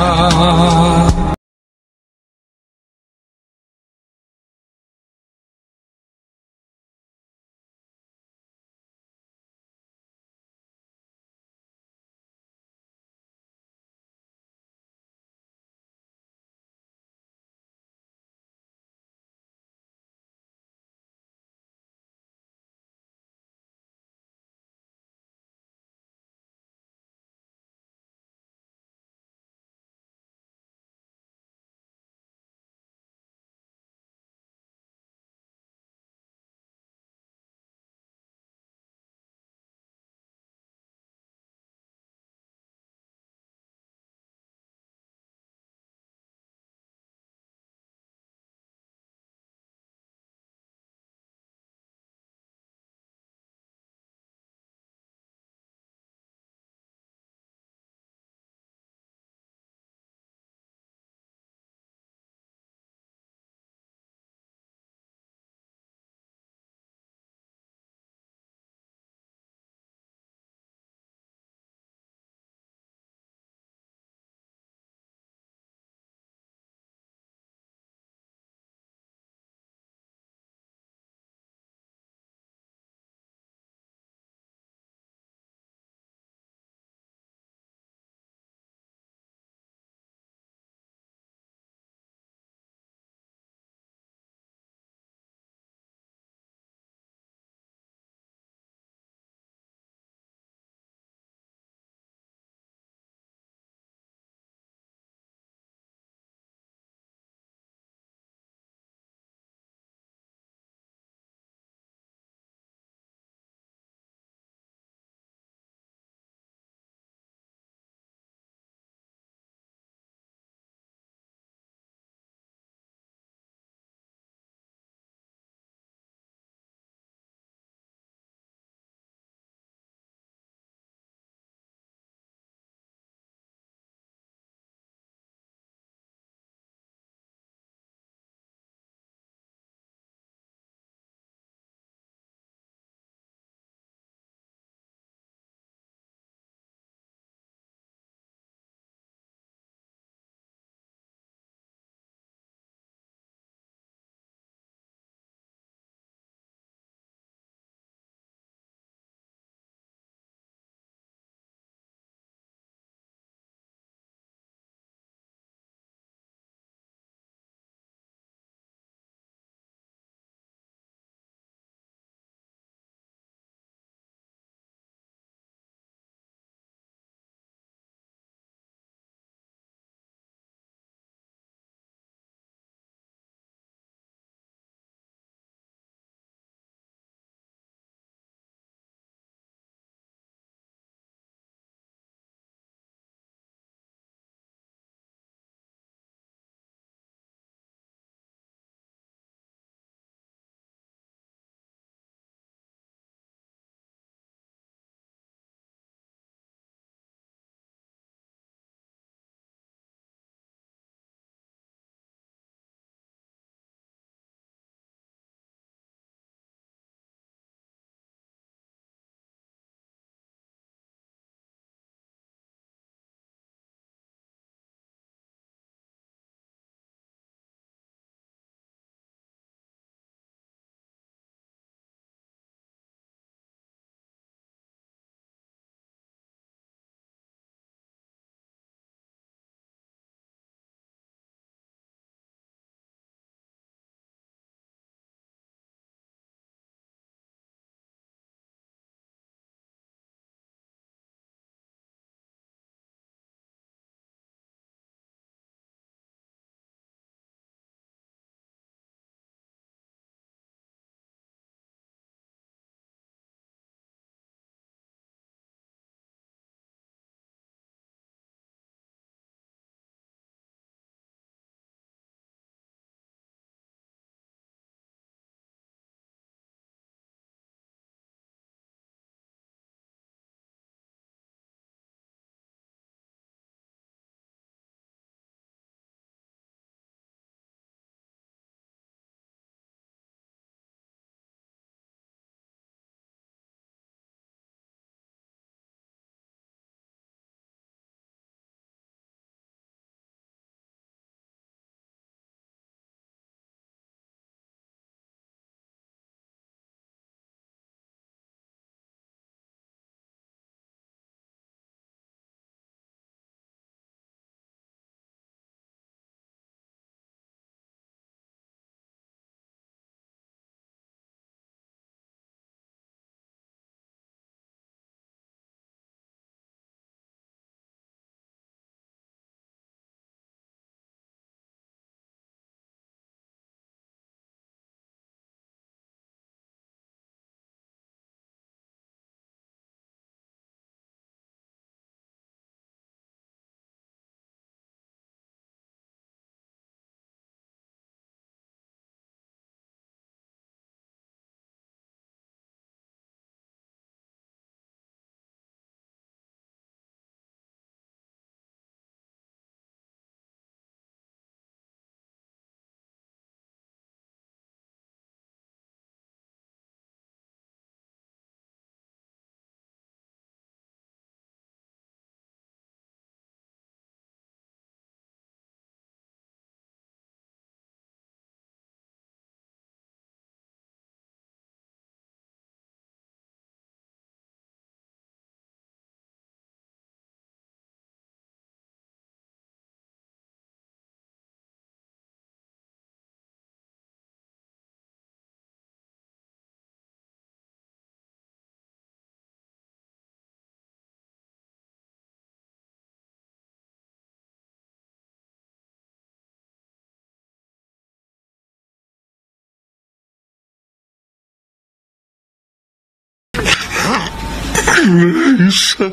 Clarissa.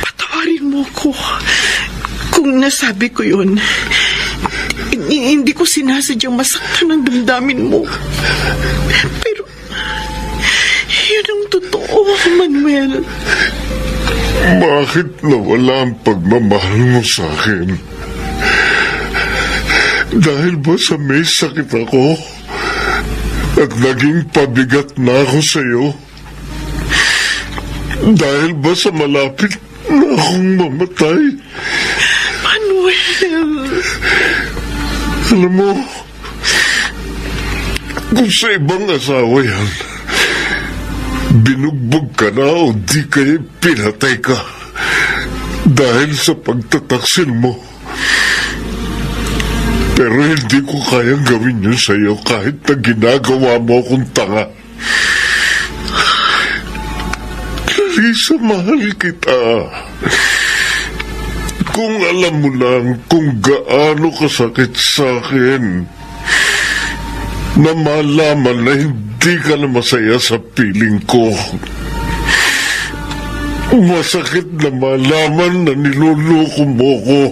Patawarin mo ko kung nasabi ko yun. Hindi ko sinasadyang masaktan ang damdamin mo. Pero yun ang totoo, Manuel. Bakit nawala ang pagmamahal mo sa akin? Dahil ba sa may sakit ako at naging pabigat na ako sa iyo? Dahil ba sa malapit na akong mamatay? Manuel! Alam mo, kung sa ibang asawa yan, binugbog ka na o di kaya pinatay ka dahil sa pagtataksil mo. Pero hindi ko kayang gawin yun sa iyo kahit na ginagawa mo akong tanga. Clarissa, mahal kita. Kung alam mo lang kung gaano kasakit sa akin na malaman na hindi ka na masaya sa piling ko. Masakit na malaman na niloloko mo ko.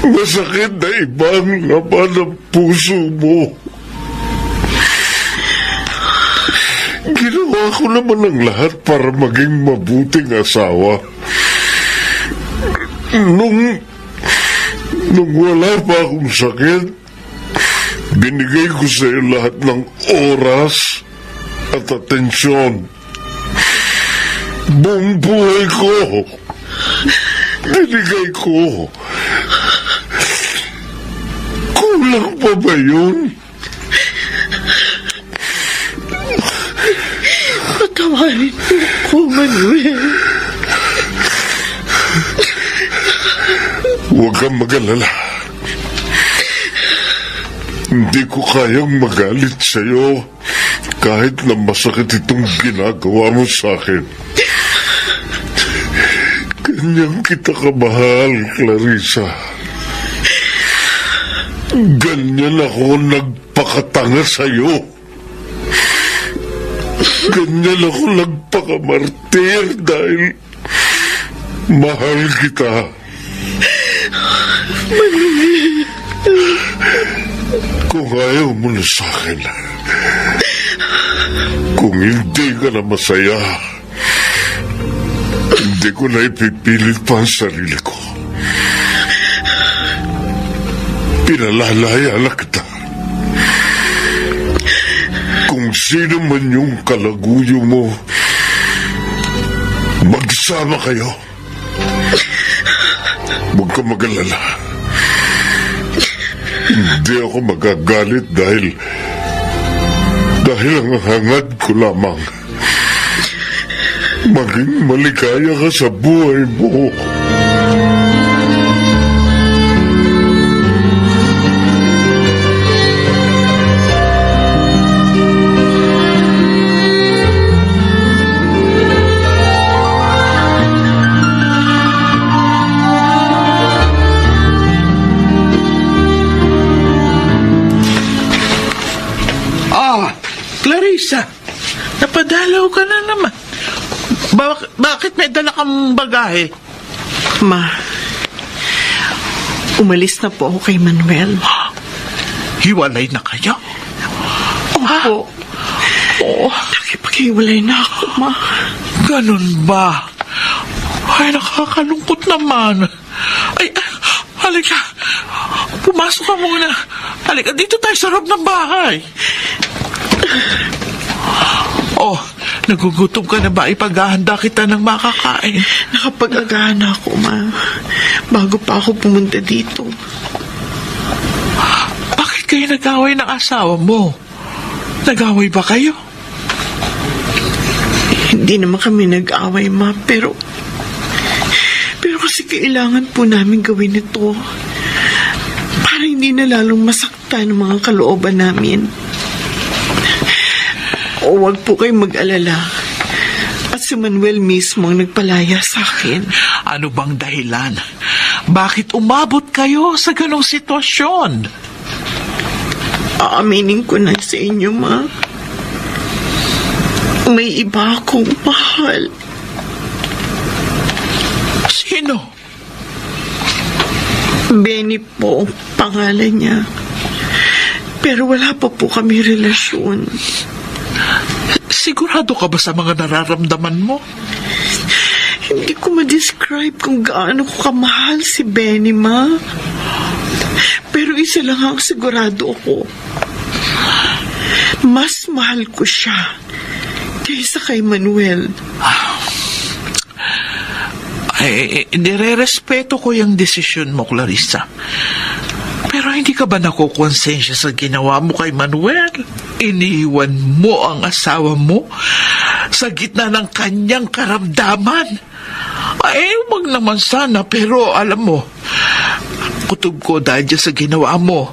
Masakit na iba ang laman ng puso mo. Ginawa ko naman ang lahat para maging mabuting asawa. Nung wala pa akong sakit, binigay ko sa iyo lahat ng oras at atensyon. Buong buhay ko, binigay ko. Kulang pa ba yun? Patawarin mo ko, Manuel. Huwag kang mag-alala. Hindi ko kayang magalit sa'yo kahit na masakit itong ginagawa mo sa akin. Ganyan kita kamahal, Clarissa. Ganyan ako nagpakatanga sa'yo. Ganyan ako nagpakamartir dahil mahal kita. Kung ayaw mo na sa akin, kung hindi ka na masaya, hindi ko na ipipilit pa ang sarili ko. Pinalalaya na kita. Kung sino man yung kalaguyo mo, magsama kayo. Huwag ka mag-alala. Hindi ako magagalit dahil ang hangad ko lamang maging maligaya ka sa buhay mo. Clarissa, napadalaw ka na naman. Bakit may dala kang bagahe? Ma, umalis na po ako kay Manuel. Hiwalay na kayo? Opo. Nakipaghiwalay na ako, Ma. Ganun ba? Ay, nakakalungkot naman. Ay, halika. Pumasok ka muna. Halika, dito tayo sa loob ng bahay. Oh, nagugutom ka na ba? Ipaghahanda kita ng makakain. Nakapag-agahan na ako, Ma. Bago pa ako pumunta dito. Bakit kayo nag-away ng asawa mo? Nag-away ba kayo? Hindi naman kami nag-away, Ma. Pero kasi kailangan po namin gawin ito para hindi na lalong masaktan ang mga kalooban namin. O wag po kayong mag-alala. At si Manuel mismo ang nagpalaya sa akin. Ano bang dahilan? Bakit umabot kayo sa ganong sitwasyon? Aaminin ko na sa inyo, Ma. May iba akong mahal. Sino? Benny po ang pangalan niya. Pero wala pa po kami relasyon. Sigurado ka ba sa mga nararamdaman mo? Hindi ko ma-describe kung gaano ko kamahal si Benny, Ma. Pero isa lang ang sigurado ko. Mas mahal ko siya kaysa kay Manuel. Nire-respeto ko yung desisyon mo, Clarissa. Pero hindi ka ba nakukonsensya sa ginawa mo kay Manuel? Iniwan mo ang asawa mo sa gitna ng kanyang karamdaman. Wag naman sana, pero alam mo, kutob ko dahil dyan sa ginawa mo.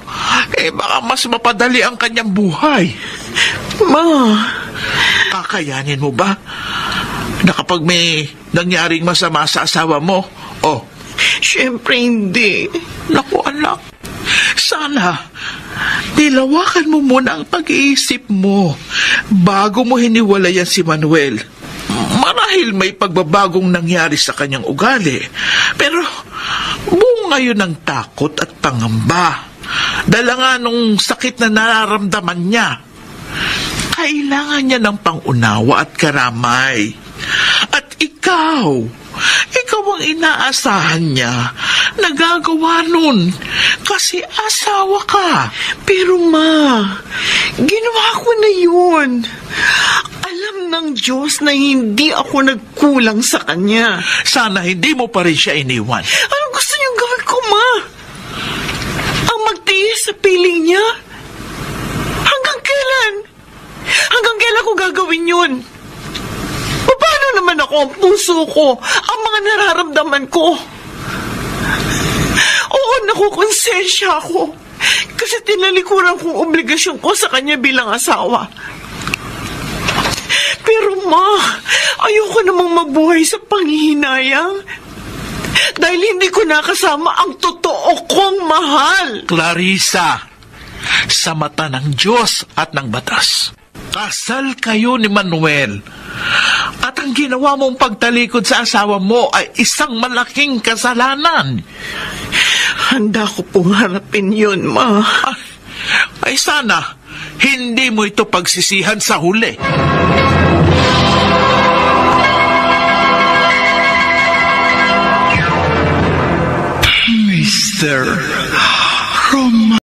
Baka mas mapadali ang kanyang buhay. Ma, Kakayanin mo ba na kapag may nangyaring masama sa asawa mo, syempre hindi. naku anak, sana nilawakan mo muna ang pag-iisip mo bago mo hiniwalayan si Manuel. Marahil may pagbabagong nangyari sa kanyang ugali, pero buo ngayon ng takot at pangamba. Dala nga nung sakit na nararamdaman niya. Kailangan niya ng pangunawa at karamay. At ikaw ang inaasahan niya. Nagagawa nun kasi asawa ka. Pero Ma, ginawa ko na yun. Alam ng Diyos na hindi ako nagkulang sa kanya. Sana hindi mo pa rin siya iniwan. Anong gusto niyong gawin ko, Ma? Ang magtiis sa piling niya? Hanggang kailan? Hanggang kailan ko gagawin yun? Paano naman ako ang puso ko, ang mga nararamdaman ko? Oo, nakukonsensya ako kasi tinalikuran kong obligasyon ko sa kanya bilang asawa. Pero Ma, ayoko namang mabuhay sa panghihinayang dahil hindi ko nakasama ang totoo kong mahal. Clarissa, sa mata ng Diyos at ng batas, kasal kayo ni Manuel. At ang ginawa mong pagtalikod sa asawa mo ay isang malaking kasalanan. Handa ko pong harapin yun, Ma. Ay sana, hindi mo ito pagsisihan sa huli. Mr. Roman.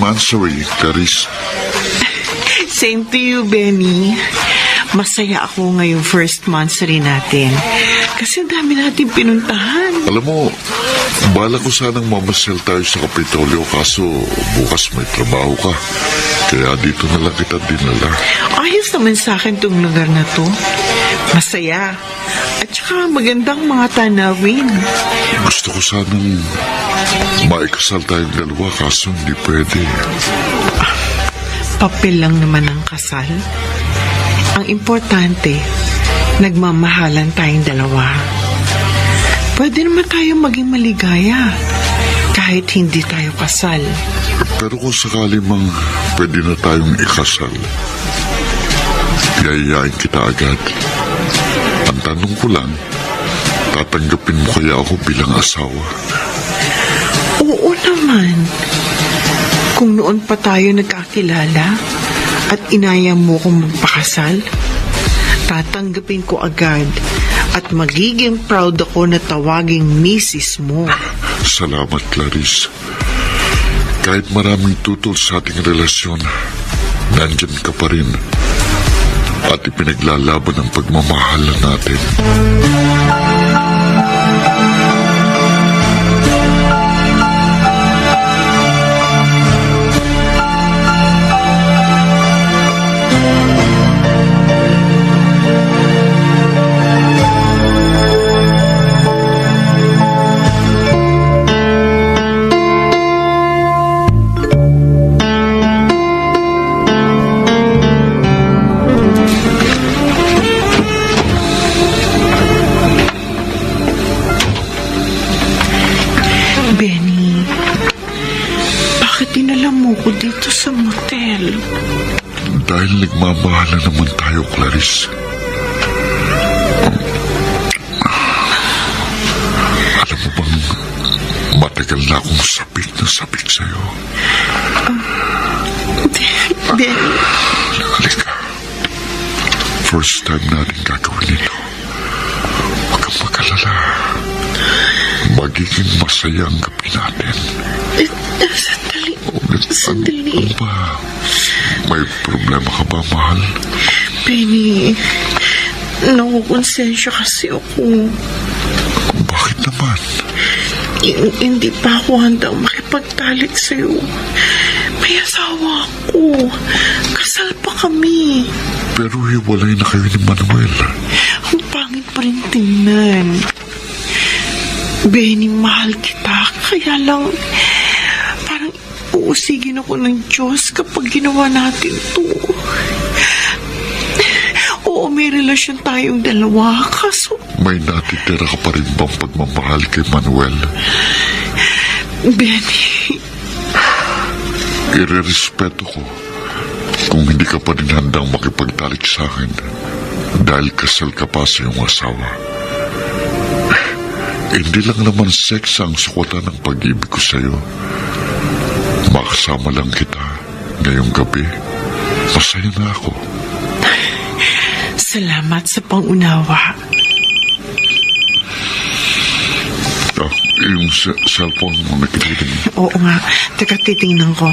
anniversary, Clarice. Same to you, Benny. Masaya ako ngayong first monthsary natin. Kasi ang dami natin pinuntahan. Alam mo, bala ko sanang mamasyal tayo sa Kapitolyo kaso bukas may trabaho ka. Kaya dito na lang kita dinala. Ayos naman sa akin tong lugar na to. Masaya. At saka magandang mga tanawin. Gusto ko sanang maikasal tayong dalawa kaso hindi pwede. Papel lang naman ang kasal. Ang importante, nagmamahalan tayong dalawa. Pwede naman tayo maging maligaya kahit hindi tayo kasal. Pero kung sakali mang pwede na tayong ikasal, yayayain kita agad. Ang tanong ko lang, tatanggapin mo kaya ako bilang asawa? Oo naman. Kung noon pa tayo nagkakilala at inayang mo kong magpakasal, tatanggapin ko agad at magiging proud ako na tawaging misis mo. Salamat, Clarice. Kahit maraming tutol sa ating relasyon, nandyan ka pa rin at ipinaglalaban ang pagmamahalan natin. Benny, bakit dinala mo ko dito sa motel? Dahil nagmamahalan naman tayo, Clarice. Alam mo bang matagal na akong sabik sa'yo? Benny. Halika. First time natin gagawin ito. Huwag kang mag-alala. Magiging masaya ang gabi natin. Sandali. Ano ba? May problema ka ba, mahal? Benny, nakukonsensya kasi ako. Bakit naman? Hindi pa ako handang makipagtalik sa'yo. May asawa ako. Kasal pa kami. Pero hiwalay na kayo ni Manuel. Ang pangit pa rin tingnan. Benny, mahal kita. Kaya lang, parang uusigin ako ng Diyos kapag ginawa natin to. Oo, may relasyon tayong dalawa. Kaso, May natitira ka pa rin bang pagmamahal kay Manuel? Benny, Irerespeto ko kung hindi ka pa rin handang makipagtalik sa akin dahil kasal ka pa sa iyong asawa. Hindi lang naman sex ang sukwatan ng pag-ibig ko sa iyo. Makasama lang kita ngayong gabi. Masaya na ako. salamat sa pangunawa. Yung cellphone mo nakikinig. Oo nga. Teka, titingnan ko.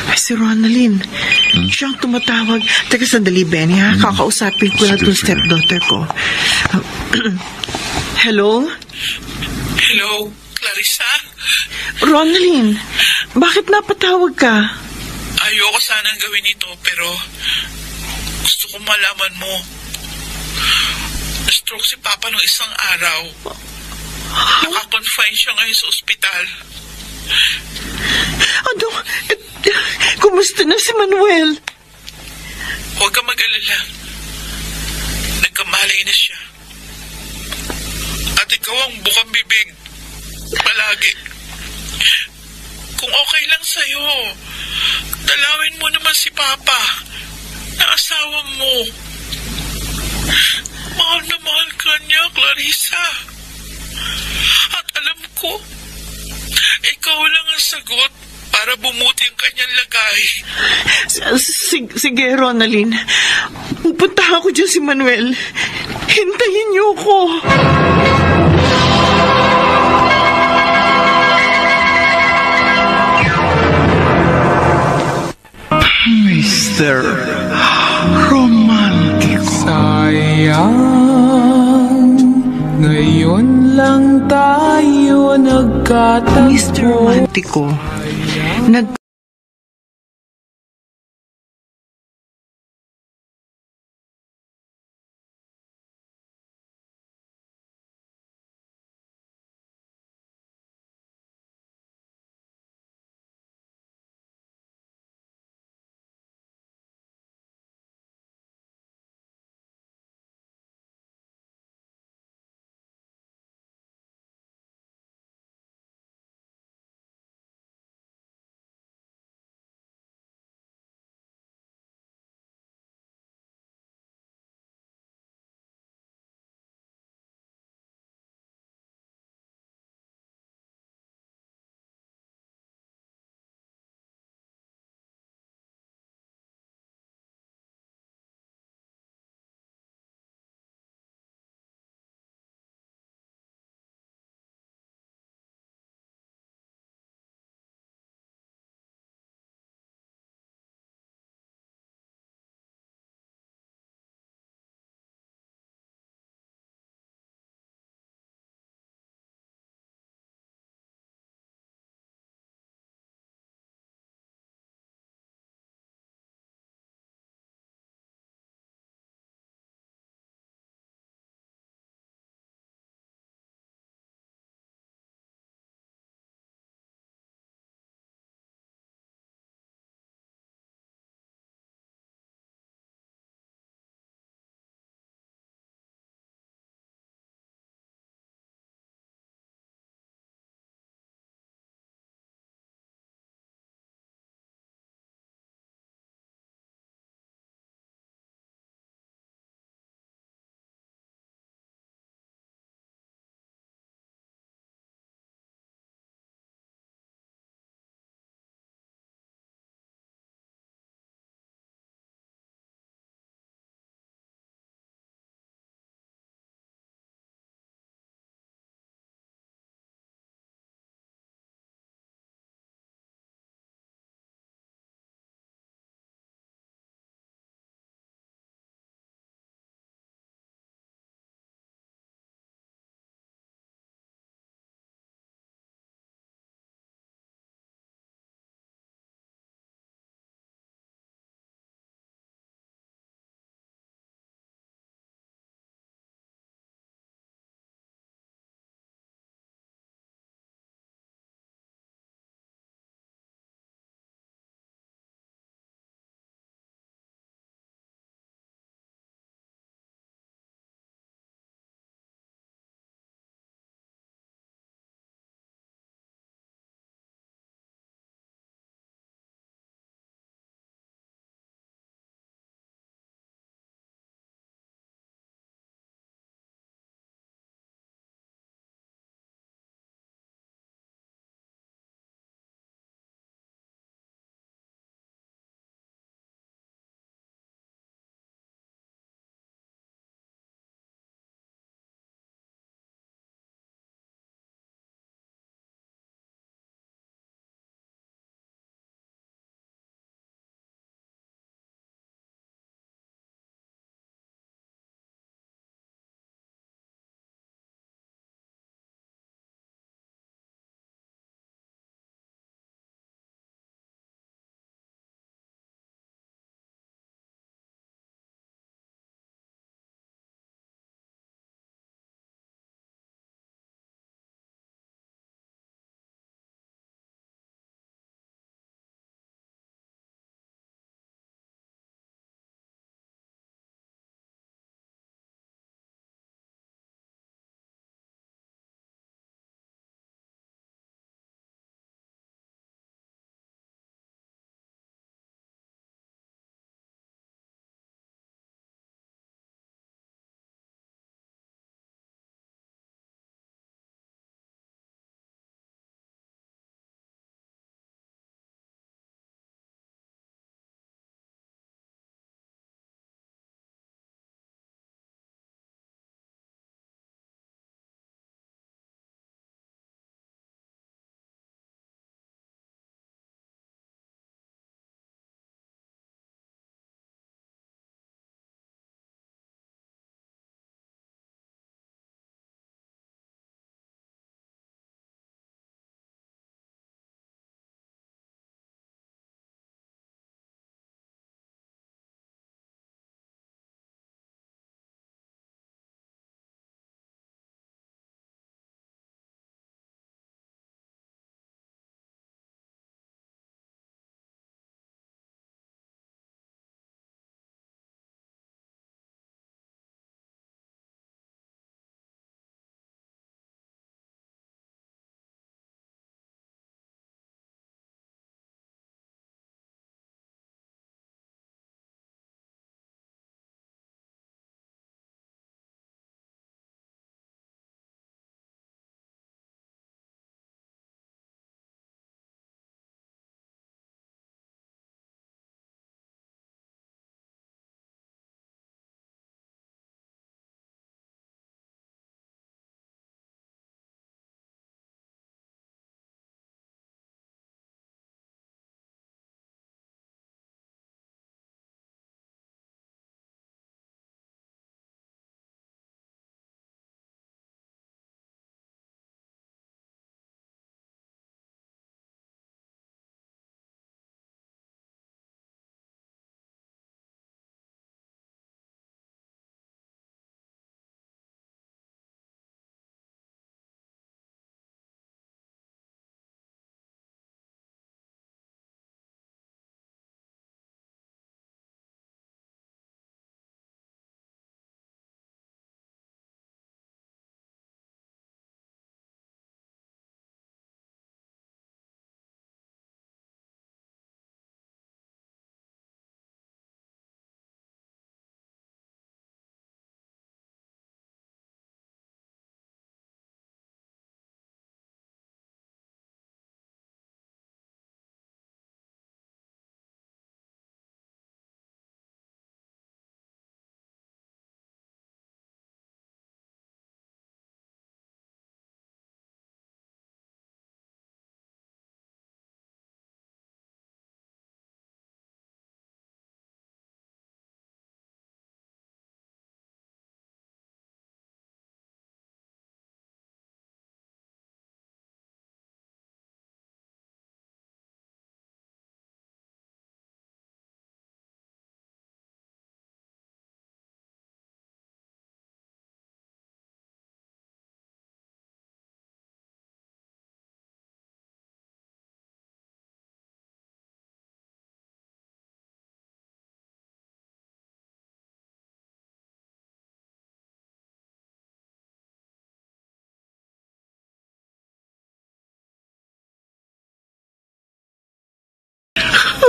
Ay, si Ronaldin. Siya ang tumatawag. Teka, sandali, Benny, ha? Kakausapin ko na itong stepdaughter ko. Hello? Hello, Clarissa? Ronaldin, bakit napatawag ka? Ayoko sanang gawin ito, pero gusto kong malaman mo. Na-stroke si Papa nung isang araw. Nakakonfine siya ngayon sa ospital. Ano? Kumusta na si Manuel? Huwag ka mag-alala. Nagkamalay na siya. At ikaw ang bukang bibig. Palagi. Kung okay lang sa'yo, dalawin mo naman si Papa na asawa mo. Mahal na mahal ka niya, Clarissa. At alam ko, ikaw lang ang sagot para bumuti ang kanyang lagay. Sige, Ronaldin. Pupunta ako dyan si Manuel. Hintayin niyo ako. Mr. Romantiko. Sayang, ngayon lang tayo nagkatagpo. Mr. Romantico, nag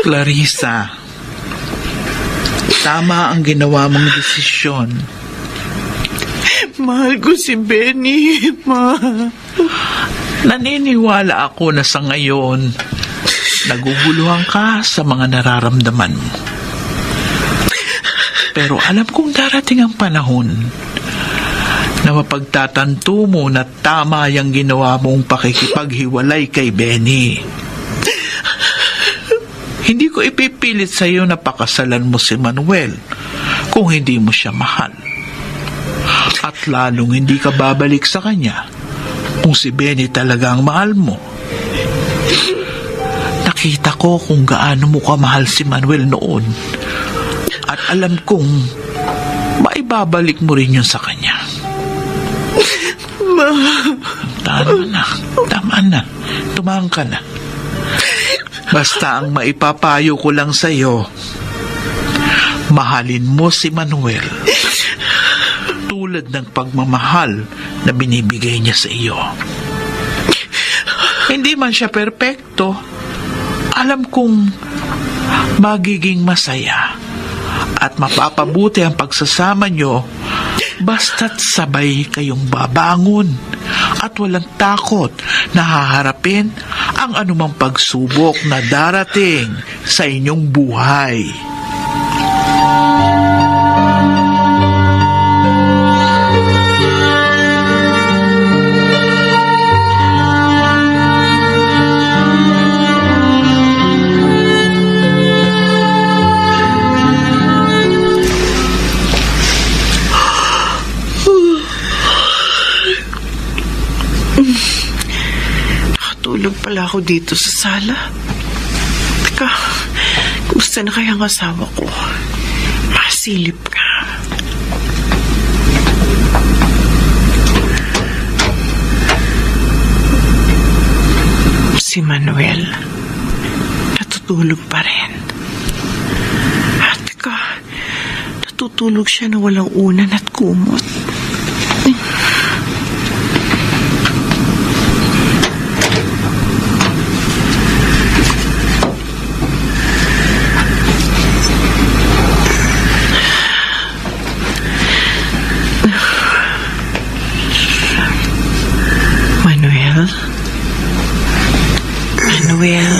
Clarissa, tama ang ginawa mong desisyon. Mahal ko si Benny, Ma. Naniniwala ako na sa ngayon, naguguluhan ka sa mga nararamdaman mo. Pero alam kong darating ang panahon na mapagtatanto mo na tama yung ginawa mong pakikipaghiwalay kay Benny. Hindi ko ipipilit sa iyo na pakasalan mo si Manuel kung hindi mo siya mahal. At lalong hindi ka babalik sa kanya kung si Benny talaga ang mahal mo. Nakita ko kung gaano mo kamahal si Manuel noon. At alam kong maibabalik mo rin yun sa kanya. Ma. Tama na. Tumahang ka na. Basta ang maipapayo ko lang sa iyo, mahalin mo si Manuel tulad ng pagmamahal na binibigay niya sa iyo. Hindi man siya perpekto, alam kong magiging masaya at mapapabuti ang pagsasama niyo basta't sabay kayong babangon at walang takot na haharapin ang anumang pagsubok na darating sa inyong buhay. Nakatulog pala ako dito sa sala. Teka, kumusta na kaya ang asawa ko? Masilip ka. Si Manuel, natutulog pa rin. Teka, natutulog siya na walang unan at kumot. Manuel.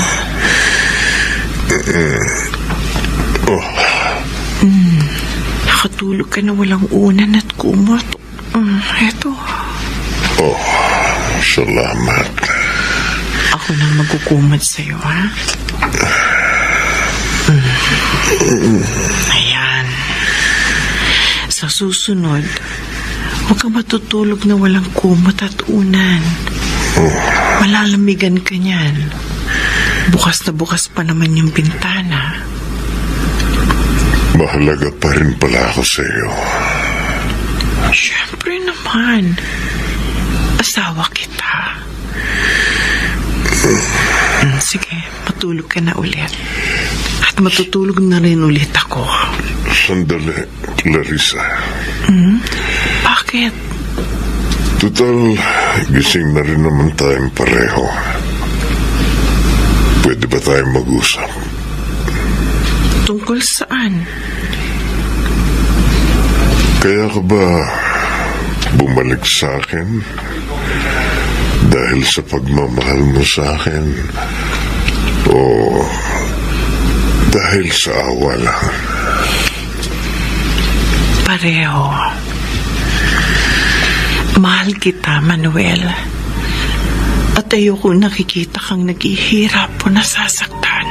Nakatulog ka na walang unan at kumot. Eto. Salamat. Ako nang magkukumot sa'yo, ha? Ayan. Sa susunod, huwag kang matutulog na walang kumot at unan. Malalamigan ka niyan. Bukas na bukas pa naman yung bintana. Mahalaga pa rin pala ako sa iyo. Siyempre naman. Asawa kita. Sige, matulog ka na ulit. At matutulog na rin ulit ako. Sandali, Clarissa. Bakit? Total, gising na rin naman tayong pareho. Pwede ba tayong mag-usap? Tungkol saan? Kaya ka ba bumalik sa akin? Dahil sa pagmamahal mo sa akin? O dahil sa awa lang? Pareho. Mahal kita, Manuel. At ayoko nakikita kang naghihirap o nasasaktan.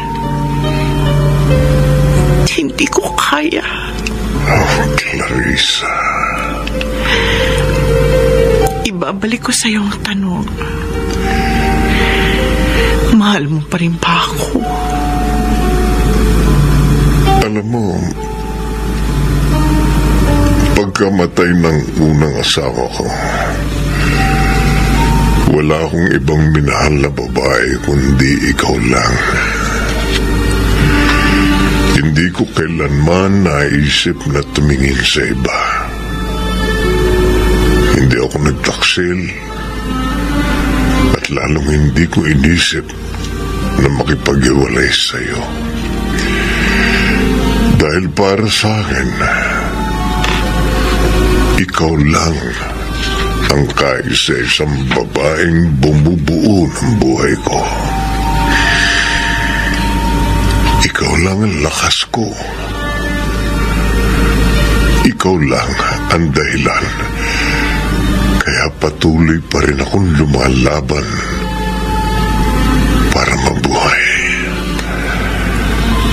Hindi ko kaya. Oh, Clarissa. Ibabalik ko sa iyo ang tanong. Mahal mo pa rin ba ako? Alam mo, pagkamatay ng unang asawa ko, wala akong ibang minahal na babae kundi ikaw lang. Hindi ko kailanman naisip na tumingin sa iba. Hindi ako nagtaksil at lalong hindi ko inisip na makipag-iwalay sa iyo. Dahil para sa akin, ikaw lang ang kaisa-isang babaeng bumubuo ng buhay ko. Ikaw lang ang lakas ko. Ikaw lang ang dahilan. Kaya patuloy pa rin akong lumalaban para mabuhay.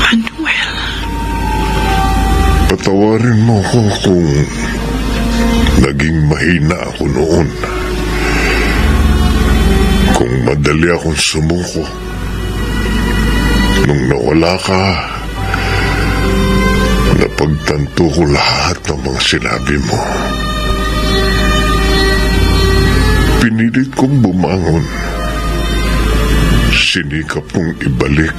Manuel. Patawarin mo ko kung naging mahina ako noon. Kung madali akong sumuko. Nung nawala ka, napagtanto ko lahat ng mga sinabi mo. Pinilit kong bumangon. Sinikap kong ibalik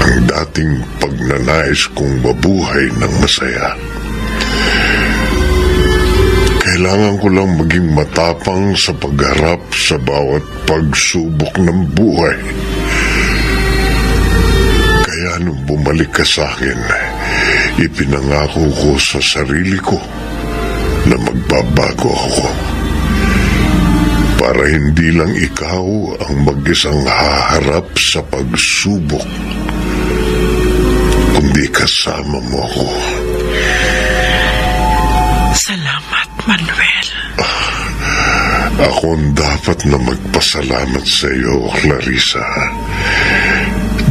ang dating pagnanais kong mabuhay ng masaya. Kailangan ko lang maging matapang sa pagharap sa bawat pagsubok ng buhay. Kaya nung bumalik ka sa akin, ipinangako ko sa sarili ko na magbabago ako. Para hindi lang ikaw ang mag-isang haharap sa pagsubok, kundi kasama mo ako. Salamat, Manuel. Ako ang dapat na magpasalamat sa iyo, Clarissa.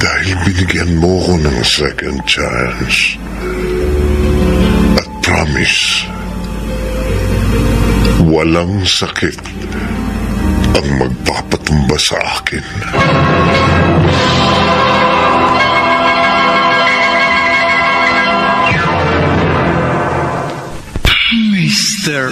Dahil binigyan mo ko ng second chance. At promise, walang sakit ang magpapatumba sa akin. Mr.